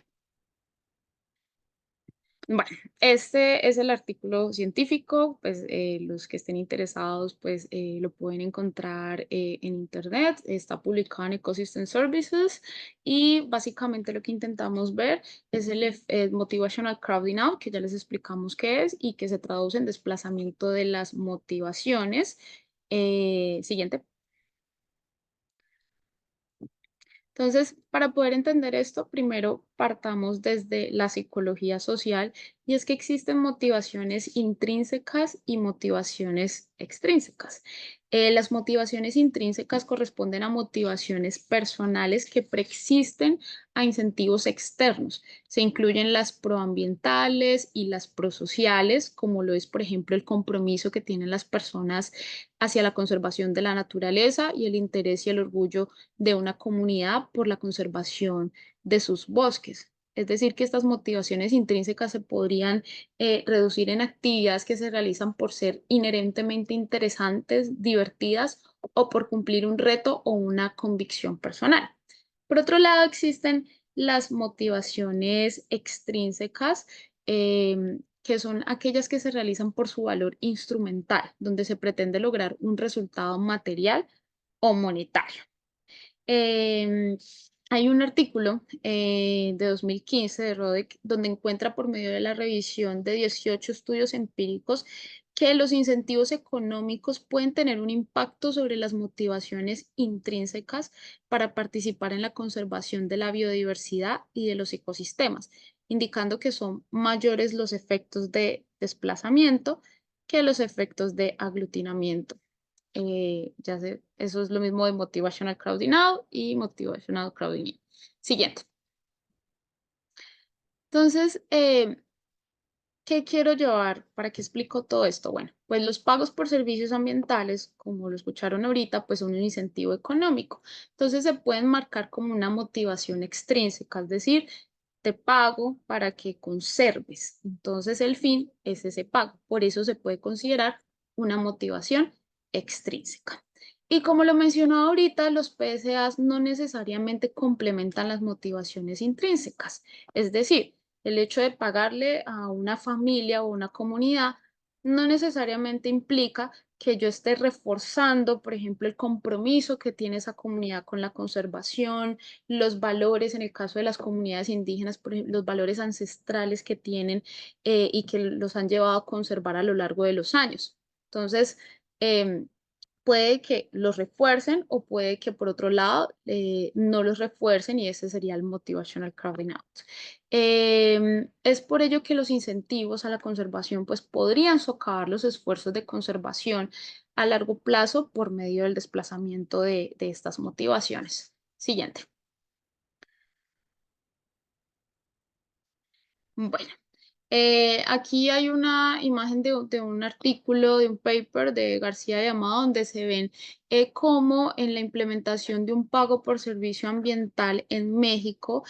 Bueno, este es el artículo científico, pues los que estén interesados pues lo pueden encontrar en internet, está publicado en Ecosystem Services y básicamente lo que intentamos ver es el Motivational Crowding Out, que ya les explicamos qué es y que se traduce en desplazamiento de las motivaciones. Siguiente. Entonces, para poder entender esto, primero partamos desde la psicología social y es que existen motivaciones intrínsecas y motivaciones extrínsecas. Las motivaciones intrínsecas corresponden a motivaciones personales que preexisten a incentivos externos. Se incluyen las proambientales y las prosociales, como lo es, por ejemplo, el compromiso que tienen las personas hacia la conservación de la naturaleza y el interés y el orgullo de una comunidad por la conservación de sus bosques. Es decir, que estas motivaciones intrínsecas se podrían reducir en actividades que se realizan por ser inherentemente interesantes, divertidas o por cumplir un reto o una convicción personal. Por otro lado, existen las motivaciones extrínsecas, que son aquellas que se realizan por su valor instrumental, donde se pretende lograr un resultado material o monetario. Em, Hay un artículo de 2015 de Rodek donde encuentra por medio de la revisión de 18 estudios empíricos que los incentivos económicos pueden tener un impacto sobre las motivaciones intrínsecas para participar en la conservación de la biodiversidad y de los ecosistemas, indicando que son mayores los efectos de desplazamiento que los efectos de aglutinamiento. Eso es lo mismo de Motivational Crowding Out y Motivational Crowding In. Siguiente. Entonces, ¿qué quiero llevar? ¿Para qué explico todo esto? Bueno, pues los pagos por servicios ambientales, como lo escucharon ahorita, pues son un incentivo económico. Entonces se pueden marcar como una motivación extrínseca, es decir, te pago para que conserves. Entonces el fin es ese pago. Por eso se puede considerar una motivación extrínseca. Y como lo mencionaba ahorita, los PSAs no necesariamente complementan las motivaciones intrínsecas. Es decir, el hecho de pagarle a una familia o una comunidad no necesariamente implica que yo esté reforzando, por ejemplo, el compromiso que tiene esa comunidad con la conservación, los valores, en el caso de las comunidades indígenas, por ejemplo, los valores ancestrales que tienen y que los han llevado a conservar a lo largo de los años. Entonces, em, puede que los refuercen o puede que por otro lado no los refuercen y ese sería el motivational crowding out. Es por ello que los incentivos a la conservación pues podrían socavar los esfuerzos de conservación a largo plazo por medio del desplazamiento de estas motivaciones. Siguiente. Bueno. Aquí hay una imagen de un artículo, de un paper de García de Amado, donde se ven cómo en la implementación de un pago por servicio ambiental en México,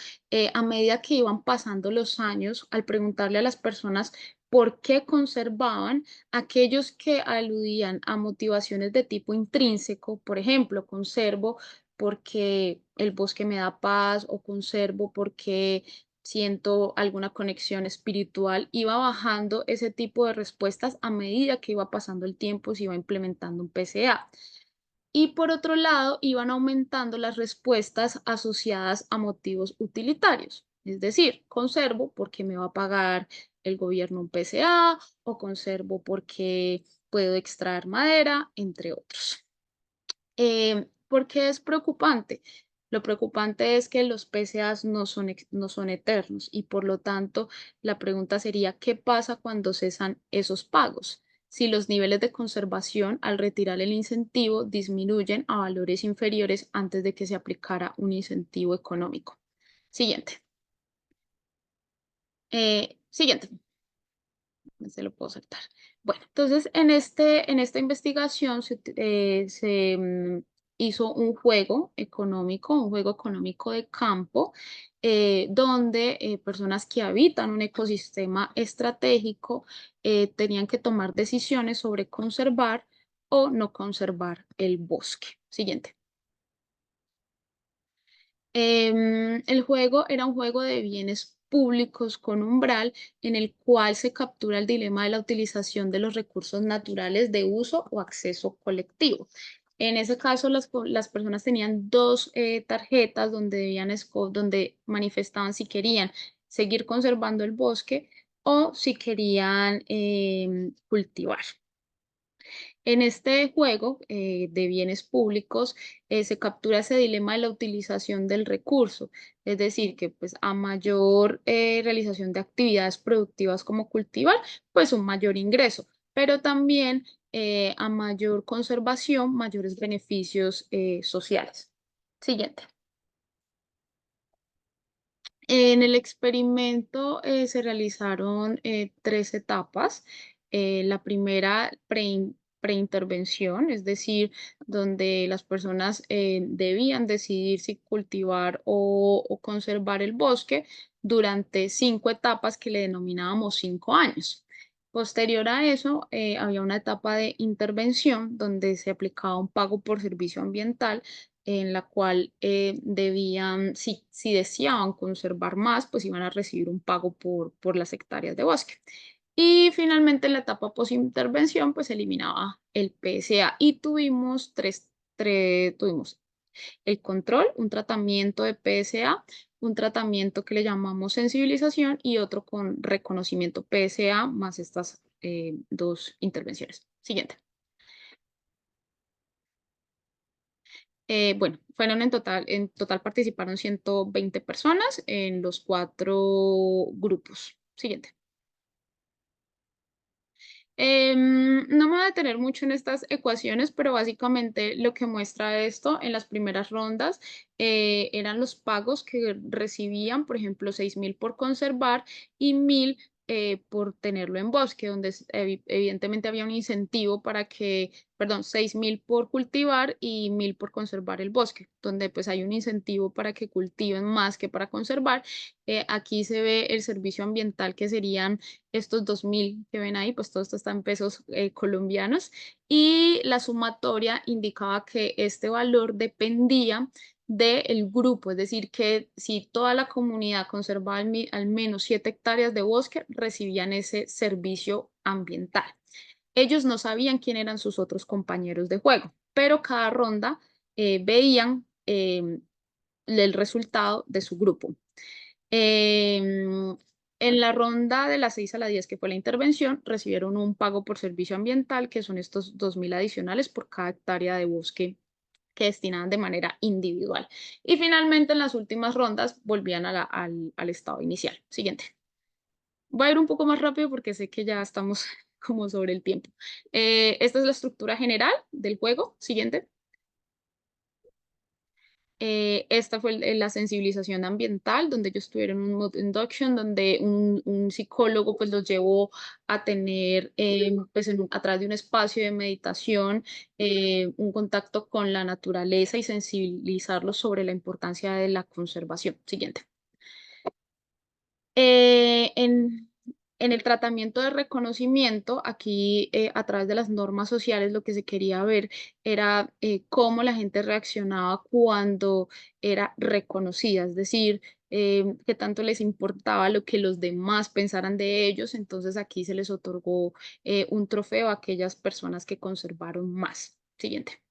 a medida que iban pasando los años, al preguntarle a las personas por qué conservaban, aquellos que aludían a motivaciones de tipo intrínseco, por ejemplo, conservo porque el bosque me da paz o conservo porque siento alguna conexión espiritual, iba bajando ese tipo de respuestas a medida que iba pasando el tiempo, se iba implementando un PCA. Y por otro lado, iban aumentando las respuestas asociadas a motivos utilitarios. Es decir, conservo porque me va a pagar el gobierno un PCA o conservo porque puedo extraer madera, entre otros. ¿Por qué es preocupante? Lo preocupante es que los PCAs no son eternos y por lo tanto la pregunta sería, ¿qué pasa cuando cesan esos pagos? Si los niveles de conservación al retirar el incentivo disminuyen a valores inferiores antes de que se aplicara un incentivo económico. Siguiente. Siguiente. Se lo puedo saltar. Bueno, entonces en esta investigación se hizo un juego económico de campo, donde personas que habitan un ecosistema estratégico tenían que tomar decisiones sobre conservar o no conservar el bosque. Siguiente. El juego era un juego de bienes públicos con umbral en el cual se captura el dilema de la utilización de los recursos naturales de uso o acceso colectivo. En ese caso, las personas tenían dos tarjetas donde donde manifestaban si querían seguir conservando el bosque o si querían cultivar. En este juego de bienes públicos se captura ese dilema de la utilización del recurso, es decir, que pues a mayor realización de actividades productivas como cultivar, pues un mayor ingreso, pero también a mayor conservación, mayores beneficios sociales. Siguiente. En el experimento se realizaron 3 etapas. La primera, preintervención, es decir, donde las personas debían decidir si cultivar o conservar el bosque durante 5 etapas que le denominábamos 5 años. Posterior a eso, había una etapa de intervención donde se aplicaba un pago por servicio ambiental en la cual debían, si deseaban conservar más, pues iban a recibir un pago por las hectáreas de bosque. Y finalmente en la etapa posintervención, pues se eliminaba el PSA y tuvimos el control, un tratamiento de PSA, un tratamiento que le llamamos sensibilización y otro con reconocimiento PSA más estas 2 intervenciones. Siguiente. Bueno, fueron en total participaron 120 personas en los 4 grupos. Siguiente. No me voy a detener mucho en estas ecuaciones, pero básicamente lo que muestra esto en las primeras rondas eran los pagos que recibían, por ejemplo, 6.000 por conservar y 1.000 por tenerlo en bosque, donde evidentemente había un incentivo para que, perdón, 6.000 por cultivar y 1.000 por conservar el bosque, donde pues hay un incentivo para que cultiven más que para conservar. Aquí se ve el servicio ambiental que serían estos 2.000 que ven ahí, pues todo esto está en pesos colombianos y la sumatoria indicaba que este valor dependía del grupo, es decir, que si toda la comunidad conservaba al menos 7 hectáreas de bosque, recibían ese servicio ambiental. Ellos no sabían quién eran sus otros compañeros de juego, pero cada ronda veían el resultado de su grupo. En la ronda de las 6 a las 10, que fue la intervención, recibieron un pago por servicio ambiental, que son estos 2.000 adicionales por cada hectárea de bosque que destinaban de manera individual. Y finalmente, en las últimas rondas, volvían al estado inicial. Siguiente. Voy a ir un poco más rápido porque sé que ya estamos como sobre el tiempo. Esta es la estructura general del juego. Siguiente. Esta fue la sensibilización ambiental, donde ellos tuvieron un mood induction, donde un psicólogo pues los llevó a tener pues a través de un espacio de meditación un contacto con la naturaleza y sensibilizarlos sobre la importancia de la conservación. Siguiente. Eh, en, en el tratamiento de reconocimiento, aquí a través de las normas sociales, lo que se quería ver era cómo la gente reaccionaba cuando era reconocida, es decir, qué tanto les importaba lo que los demás pensaran de ellos. Entonces aquí se les otorgó un trofeo a aquellas personas que conservaron más. Siguiente.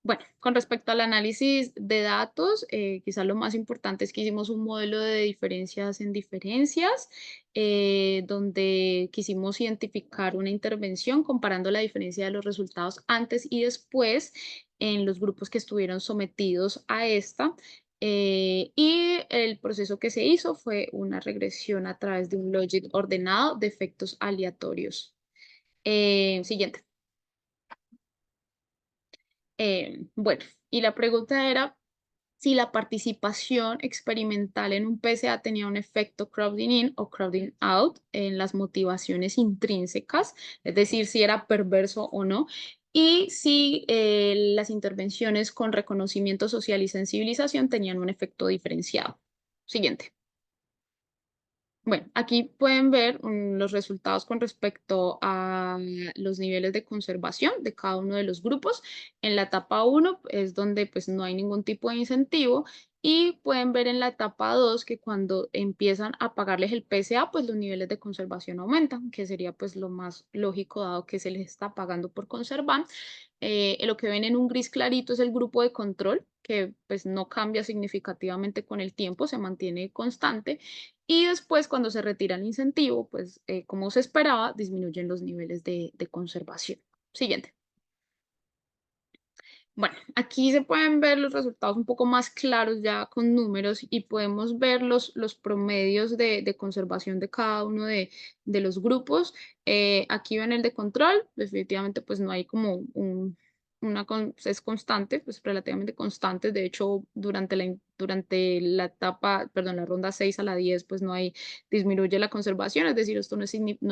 Bueno, con respecto al análisis de datos, quizás lo más importante es que hicimos un modelo de diferencias en diferencias, donde quisimos identificar una intervención comparando la diferencia de los resultados antes y después en los grupos que estuvieron sometidos a esta. Y el proceso que se hizo fue una regresión a través de un logic ordenado de efectos aleatorios. Siguiente. Bueno, y la pregunta era, si la participación experimental en un PSA tenía un efecto crowding in o crowding out en las motivaciones intrínsecas, es decir, si era perverso o no, y si las intervenciones con reconocimiento social y sensibilización tenían un efecto diferenciado. Siguiente. Bueno, aquí pueden ver los resultados con respecto a los niveles de conservación de cada uno de los grupos. En la etapa 1 es donde pues no hay ningún tipo de incentivo y pueden ver en la etapa 2 que cuando empiezan a pagarles el PSA, pues los niveles de conservación aumentan, que sería pues lo más lógico dado que se les está pagando por conservar. Lo que ven en un gris clarito es el grupo de control, que pues no cambia significativamente con el tiempo, se mantiene constante. Y después, cuando se retira el incentivo, pues como se esperaba, disminuyen los niveles de conservación. Siguiente. Bueno, aquí se pueden ver los resultados un poco más claros ya con números y podemos ver los promedios de conservación de cada uno de los grupos. Aquí ven el de control, definitivamente pues no hay como es constante, pues relativamente constante. De hecho, durante la etapa, perdón, la ronda 6 a la 10, pues no hay, disminuye la conservación, es decir, esto no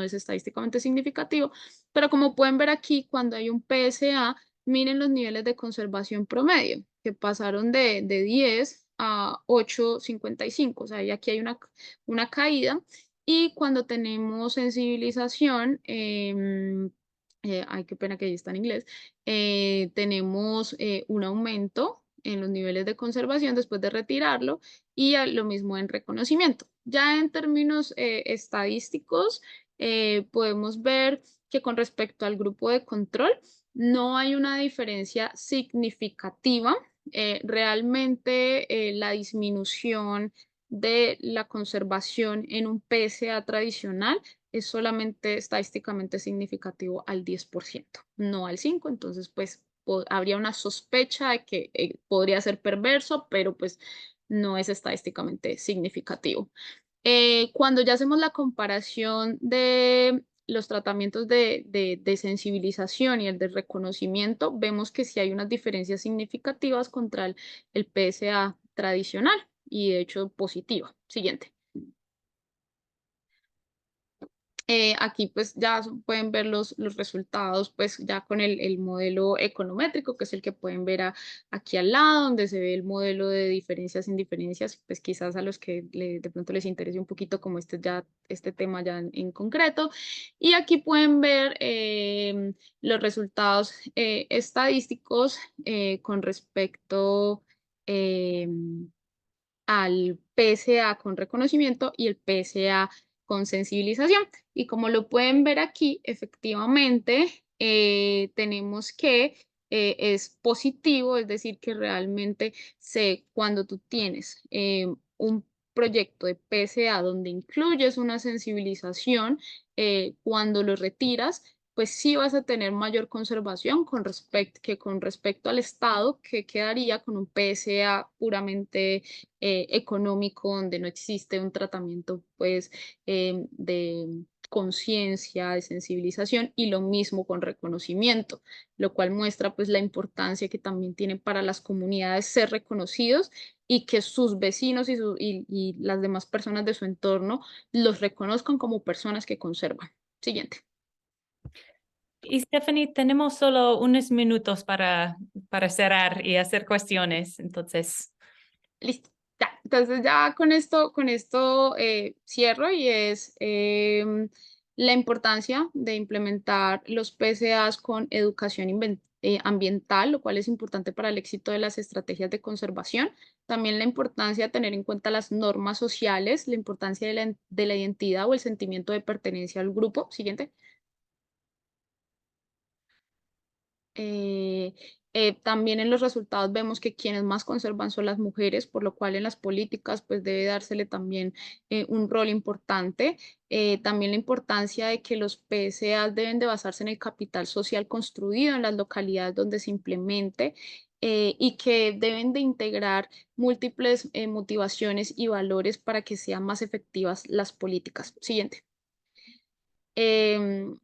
es estadísticamente significativo. Pero como pueden ver aquí, cuando hay un PSA, miren los niveles de conservación promedio, que pasaron de 10 a 8,55. O sea, y aquí hay una caída. Y cuando tenemos sensibilización, ay, qué pena que ahí está en inglés, tenemos un aumento en los niveles de conservación después de retirarlo y lo mismo en reconocimiento. Ya en términos estadísticos, podemos ver que con respecto al grupo de control, no hay una diferencia significativa. Realmente la disminución de la conservación en un PSA tradicional es solamente estadísticamente significativo al 10%, no al 5%. Entonces, pues habría una sospecha de que podría ser perverso, pero pues no es estadísticamente significativo. Cuando ya hacemos la comparación de los tratamientos de sensibilización y el de reconocimiento, vemos que sí hay unas diferencias significativas contra el PSA tradicional y de hecho positiva. Siguiente. Aquí pues ya pueden ver los resultados pues ya con el modelo econométrico, que es el que pueden ver aquí al lado, donde se ve el modelo de diferencias sin diferencias, pues quizás a los que de pronto les interese un poquito como este tema ya en concreto. Y aquí pueden ver los resultados estadísticos con respecto al PSA con reconocimiento y el PSA con sensibilización. Y como lo pueden ver aquí, efectivamente tenemos que es positivo, es decir, que realmente cuando tú tienes un proyecto de PSA donde incluyes una sensibilización, cuando lo retiras, pues sí vas a tener mayor conservación con respecto al Estado, que quedaría con un PSA puramente económico, donde no existe un tratamiento pues de conciencia, de sensibilización y lo mismo con reconocimiento, lo cual muestra pues la importancia que también tiene para las comunidades ser reconocidos y que sus vecinos y las demás personas de su entorno los reconozcan como personas que conservan. Siguiente. Y Stephanie, tenemos solo unos minutos para cerrar y hacer cuestiones, entonces. Listo. Ya. Entonces ya con esto cierro y es la importancia de implementar los PSAs con educación ambiental, lo cual es importante para el éxito de las estrategias de conservación. También la importancia de tener en cuenta las normas sociales, la importancia de la identidad o el sentimiento de pertenencia al grupo. Siguiente. Eh, también en los resultados vemos que quienes más conservan son las mujeres, por lo cual en las políticas pues debe dársele también un rol importante. También la importancia de que los PSA deben de basarse en el capital social construido en las localidades donde se implemente y que deben de integrar múltiples motivaciones y valores para que sean más efectivas las políticas. Siguiente. Em,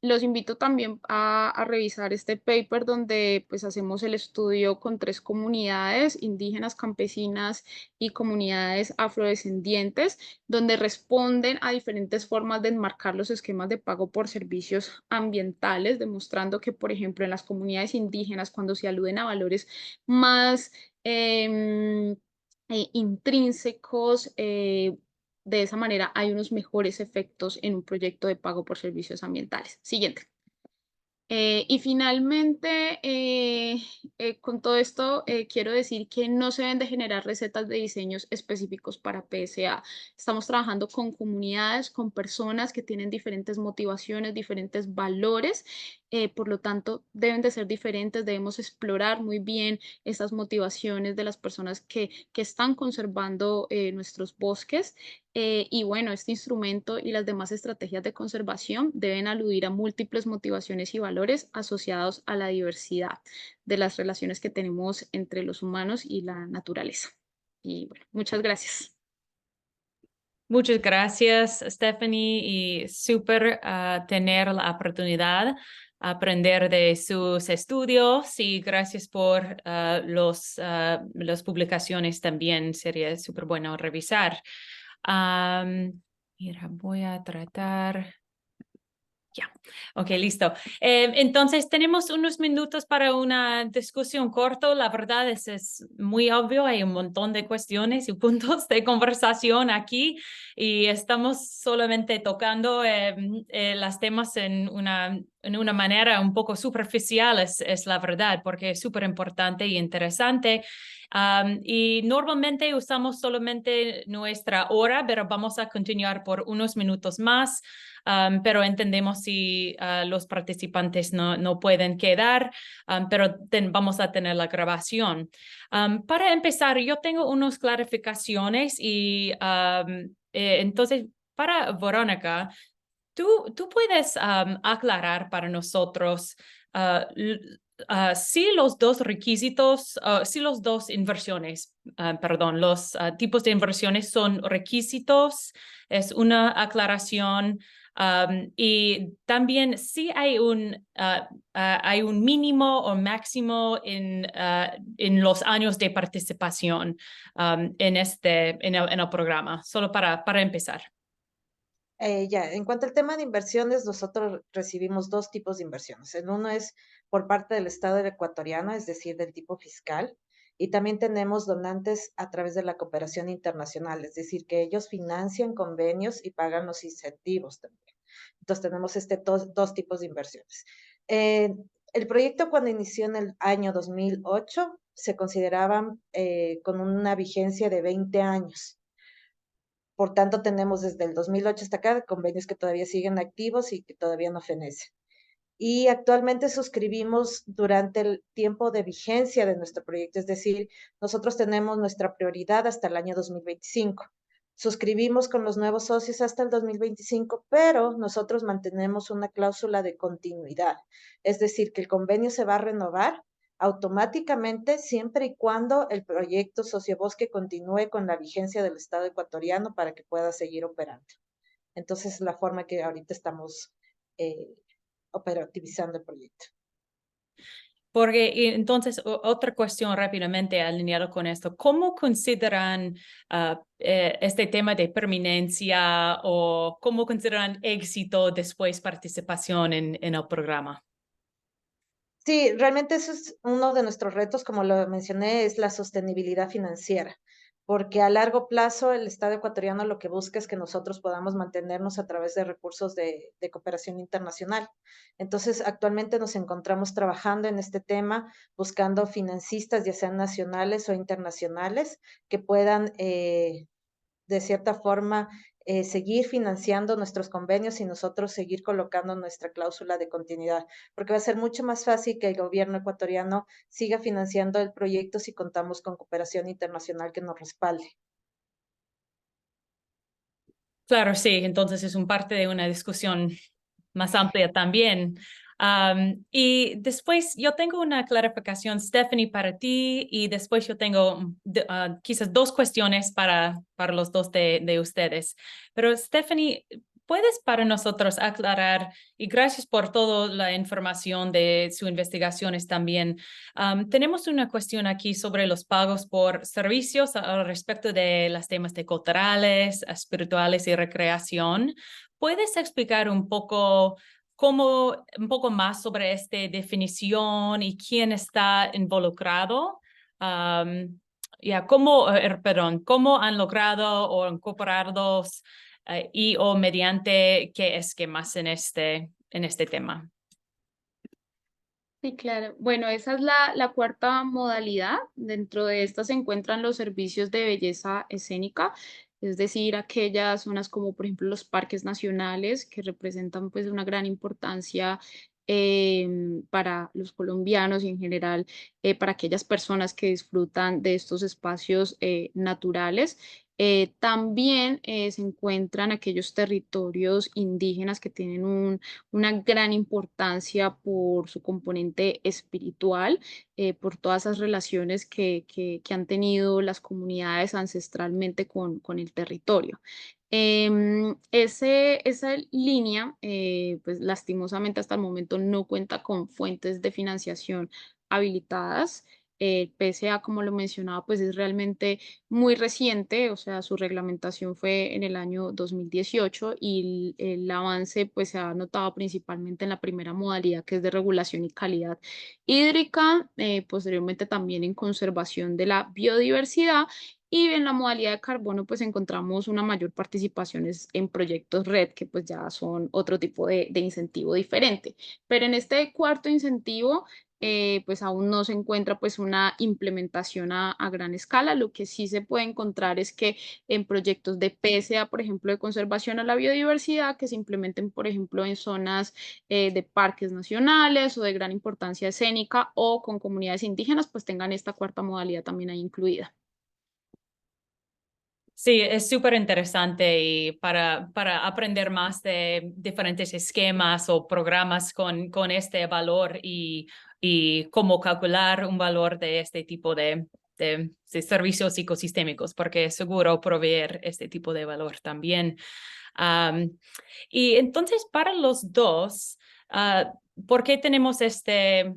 Los invito también a revisar este paper donde pues hacemos el estudio con 3 comunidades indígenas, campesinas y comunidades afrodescendientes, donde responden a diferentes formas de enmarcar los esquemas de pago por servicios ambientales, demostrando que, por ejemplo, en las comunidades indígenas, cuando se aluden a valores más intrínsecos, de esa manera hay unos mejores efectos en un proyecto de pago por servicios ambientales. Siguiente. Y finalmente, con todo esto, quiero decir que no se deben de generar recetas de diseños específicos para PSA. Estamos trabajando con comunidades, con personas que tienen diferentes motivaciones, diferentes valores. Por lo tanto, deben de ser diferentes. Debemos explorar muy bien esas motivaciones de las personas que están conservando nuestros bosques. Y bueno, este instrumento y las demás estrategias de conservación deben aludir a múltiples motivaciones y valores asociados a la diversidad de las relaciones que tenemos entre los humanos y la naturaleza. Y bueno, muchas gracias. Muchas gracias, Stephanie, y súper tener la oportunidad aprender de sus estudios y gracias por las publicaciones también. Sería súper bueno revisar. Mira, voy a tratar. Ya, ok, listo. Entonces tenemos unos minutos para una discusión corta. La verdad es muy obvio, hay un montón de cuestiones y puntos de conversación aquí y estamos solamente tocando los temas en una manera un poco superficial, es la verdad, porque es súper importante y interesante. Y normalmente usamos solamente nuestra hora, pero vamos a continuar por unos minutos más. Pero entendemos si los participantes no pueden quedar, pero vamos a tener la grabación. Para empezar, yo tengo unas clarificaciones y entonces para Verónica, tú puedes aclarar para nosotros si los dos requisitos, si los dos inversiones, perdón, los tipos de inversiones son requisitos, es una aclaración. Y también si hay un mínimo o máximo en los años de participación en el programa, solo para empezar. Ya, en cuanto al tema de inversiones, nosotros recibimos dos tipos de inversiones. El uno es por parte del Estado ecuatoriano, es decir, del tipo fiscal, y también tenemos donantes a través de la cooperación internacional, es decir, que ellos financian convenios y pagan los incentivos también. Entonces tenemos dos tipos de inversiones. Eh, el proyecto cuando inició en el año 2008 se consideraban con una vigencia de 20 años. Por tanto, tenemos desde el 2008 hasta acá convenios que todavía siguen activos y que todavía no fenecen. Y actualmente suscribimos durante el tiempo de vigencia de nuestro proyecto, es decir, nosotros tenemos nuestra prioridad hasta el año 2025. Suscribimos con los nuevos socios hasta el 2025, pero nosotros mantenemos una cláusula de continuidad, es decir, que el convenio se va a renovar automáticamente siempre y cuando el proyecto Sociobosque continúe con la vigencia del Estado ecuatoriano para que pueda seguir operando. Entonces, la forma que ahorita estamos operativizando el proyecto. Porque entonces, otra cuestión rápidamente alineado con esto, ¿cómo consideran este tema de permanencia o cómo consideran éxito después participación en el programa? Sí, realmente eso es uno de nuestros retos, como lo mencioné, es la sostenibilidad financiera, porque a largo plazo el Estado ecuatoriano lo que busca es que nosotros podamos mantenernos a través de recursos de cooperación internacional. Entonces, actualmente nos encontramos trabajando en este tema, buscando financistas, ya sean nacionales o internacionales, que puedan de cierta forma, seguir financiando nuestros convenios y nosotros seguir colocando nuestra cláusula de continuidad, porque va a ser mucho más fácil que el gobierno ecuatoriano siga financiando el proyecto si contamos con cooperación internacional que nos respalde. Claro, sí, entonces es un parte de una discusión más amplia también. Y después yo tengo una clarificación, Stephanie, para ti, y después yo tengo quizás dos cuestiones para los dos de ustedes. Pero Stephanie, ¿puedes para nosotros aclarar, y gracias por toda la información de sus investigaciones también, tenemos una cuestión aquí sobre los pagos por servicios al respecto de los temas de culturales, espirituales y recreación? ¿Puedes explicar un poco más sobre esta definición y quién está involucrado? ¿Cómo han logrado o incorporados y o mediante qué esquemas en este tema? Sí, claro. Bueno, esa es la cuarta modalidad. Dentro de esta se encuentran los servicios de belleza escénica, es decir, aquellas zonas como por ejemplo los parques nacionales que representan pues una gran importancia para los colombianos y en general para aquellas personas que disfrutan de estos espacios naturales. También se encuentran aquellos territorios indígenas que tienen una gran importancia por su componente espiritual, por todas esas relaciones que han tenido las comunidades ancestralmente con el territorio. Esa línea, pues lastimosamente hasta el momento no cuenta con fuentes de financiación habilitadas. El PSA, como lo mencionaba, pues es realmente muy reciente, o sea, su reglamentación fue en el año 2018 y el avance pues se ha notado principalmente en la primera modalidad que es de regulación y calidad hídrica, posteriormente también en conservación de la biodiversidad y en la modalidad de carbono pues encontramos una mayor participación en proyectos red que pues ya son otro tipo de incentivo diferente. Pero en este cuarto incentivo pues aún no se encuentra pues una implementación a gran escala. Lo que sí se puede encontrar es que en proyectos de PSA, por ejemplo, de conservación a la biodiversidad, que se implementen, por ejemplo, en zonas de parques nacionales o de gran importancia escénica o con comunidades indígenas, pues tengan esta cuarta modalidad también ahí incluida. Sí, es súper interesante y para aprender más de diferentes esquemas o programas con este valor y cómo calcular un valor de este tipo de servicios ecosistémicos, porque es seguro proveer este tipo de valor también. Am, y entonces, para los dos, ¿por qué tenemos este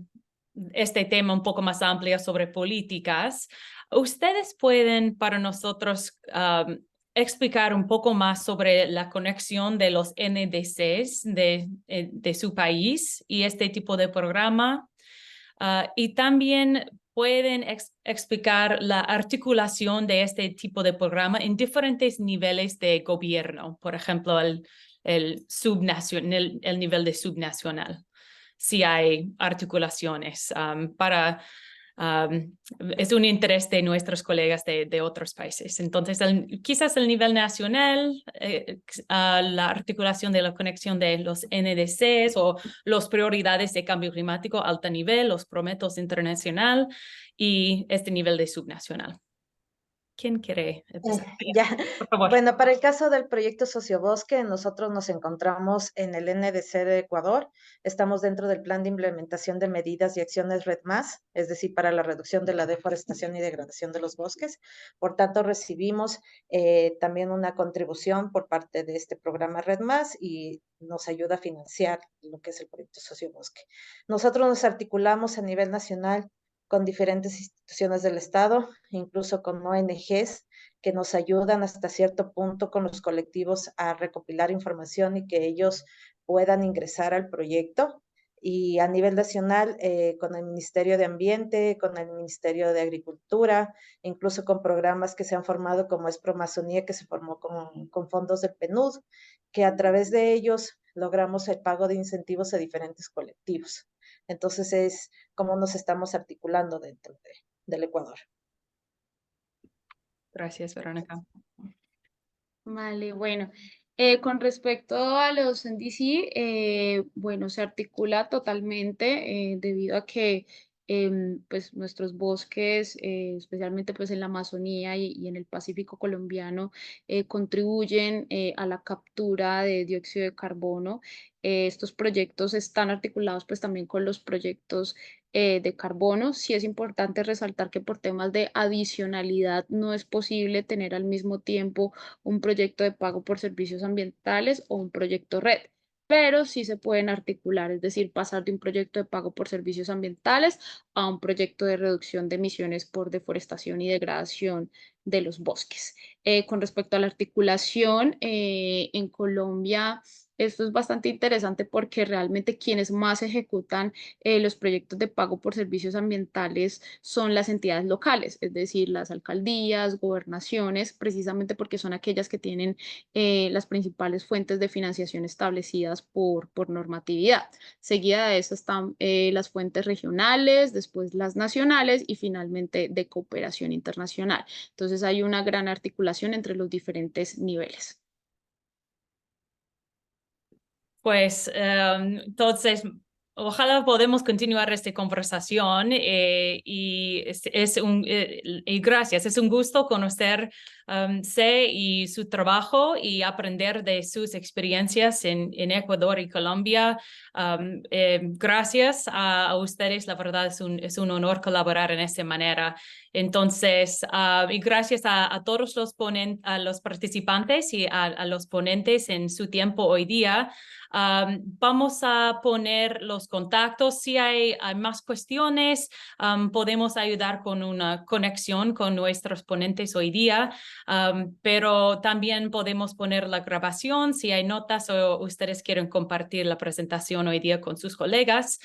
tema un poco más amplio sobre políticas? ¿Ustedes pueden para nosotros explicar un poco más sobre la conexión de los NDCs de su país y este tipo de programa? Y también pueden explicar la articulación de este tipo de programa en diferentes niveles de gobierno, por ejemplo, el nivel de subnacional, si hay articulaciones es un interés de nuestros colegas de otros países. Entonces, quizás el nivel nacional, la articulación de la conexión de los NDCs o las prioridades de cambio climático a alto nivel, los prometos internacional y este nivel de subnacional. ¿Quién quiere empezar? Ya, Por favor. bueno, para el caso del proyecto Sociobosque, nosotros nos encontramos en el NDC de Ecuador. Estamos dentro del plan de implementación de medidas y acciones RED+, es decir, para la reducción de la deforestación y degradación de los bosques. Por tanto, recibimos también una contribución por parte de este programa RED+, y nos ayuda a financiar lo que es el proyecto Sociobosque. Nosotros nos articulamos a nivel nacional con diferentes instituciones del Estado, incluso con ONGs, que nos ayudan hasta cierto punto con los colectivos a recopilar información y que ellos puedan ingresar al proyecto. Y a nivel nacional, con el Ministerio de Ambiente, con el Ministerio de Agricultura, incluso con programas que se han formado como es Promazonía, que se formó con fondos del PNUD, que a través de ellos logramos el pago de incentivos a diferentes colectivos. Entonces es como nos estamos articulando dentro del Ecuador. Gracias, Verónica. Vale, bueno, con respecto a los NDC, bueno, se articula totalmente debido a que pues nuestros bosques, especialmente pues en la Amazonía y en el Pacífico colombiano, contribuyen a la captura de dióxido de carbono. Estos proyectos están articulados pues también con los proyectos de carbono. Sí es importante resaltar que por temas de adicionalidad no es posible tener al mismo tiempo un proyecto de pago por servicios ambientales o un proyecto red, pero sí se pueden articular, es decir, pasar de un proyecto de pago por servicios ambientales a un proyecto de reducción de emisiones por deforestación y degradación de los bosques. Con respecto a la articulación, en Colombia, esto es bastante interesante porque realmente quienes más ejecutan los proyectos de pago por servicios ambientales son las entidades locales, es decir, las alcaldías, gobernaciones, precisamente porque son aquellas que tienen las principales fuentes de financiación establecidas por normatividad. Seguida de eso están las fuentes regionales, después las nacionales y finalmente de cooperación internacional. Entonces hay una gran articulación entre los diferentes niveles. Pues entonces, ojalá podamos continuar esta conversación y gracias, es un gusto conocer C y su trabajo y aprender de sus experiencias en Ecuador y Colombia. Gracias a ustedes, la verdad es un honor colaborar en esta manera. Entonces, y gracias a todos a los participantes y a los ponentes en su tiempo hoy día. Vamos a poner los contactos. Si hay más cuestiones, podemos ayudar con una conexión con nuestros ponentes hoy día, pero también podemos poner la grabación si hay notas o ustedes quieren compartir la presentación hoy día con sus colegas.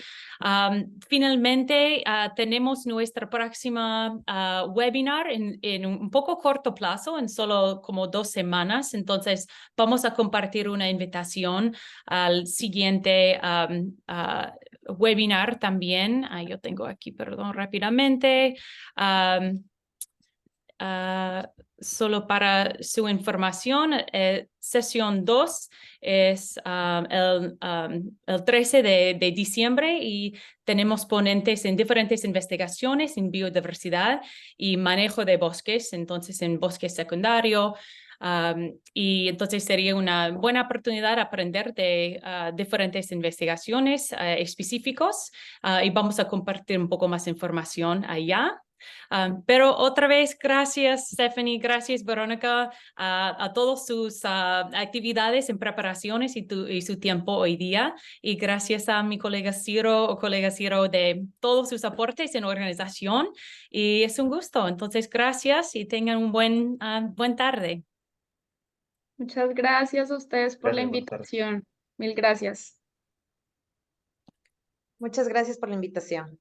Finalmente, tenemos nuestra próxima webinar en un poco corto plazo, en solo como 2 semanas. Entonces, vamos a compartir una invitación al siguiente webinar también. Yo tengo aquí, perdón, rápidamente. Solo para su información, sesión 2 es el 13 de diciembre y tenemos ponentes en diferentes investigaciones en biodiversidad y manejo de bosques, entonces en bosque secundario. Y entonces sería una buena oportunidad de aprender de diferentes investigaciones específicos y vamos a compartir un poco más información allá. Pero otra vez, gracias, Stephanie, gracias, Verónica, a todas sus actividades en preparaciones y su tiempo hoy día. Y gracias a mi colega Ciro de todos sus aportes en organización. Y es un gusto. Entonces, gracias y tengan un buen tarde. Muchas gracias a ustedes por la Gracias, buenas tardes. invitación. Mil gracias. Muchas gracias por la invitación.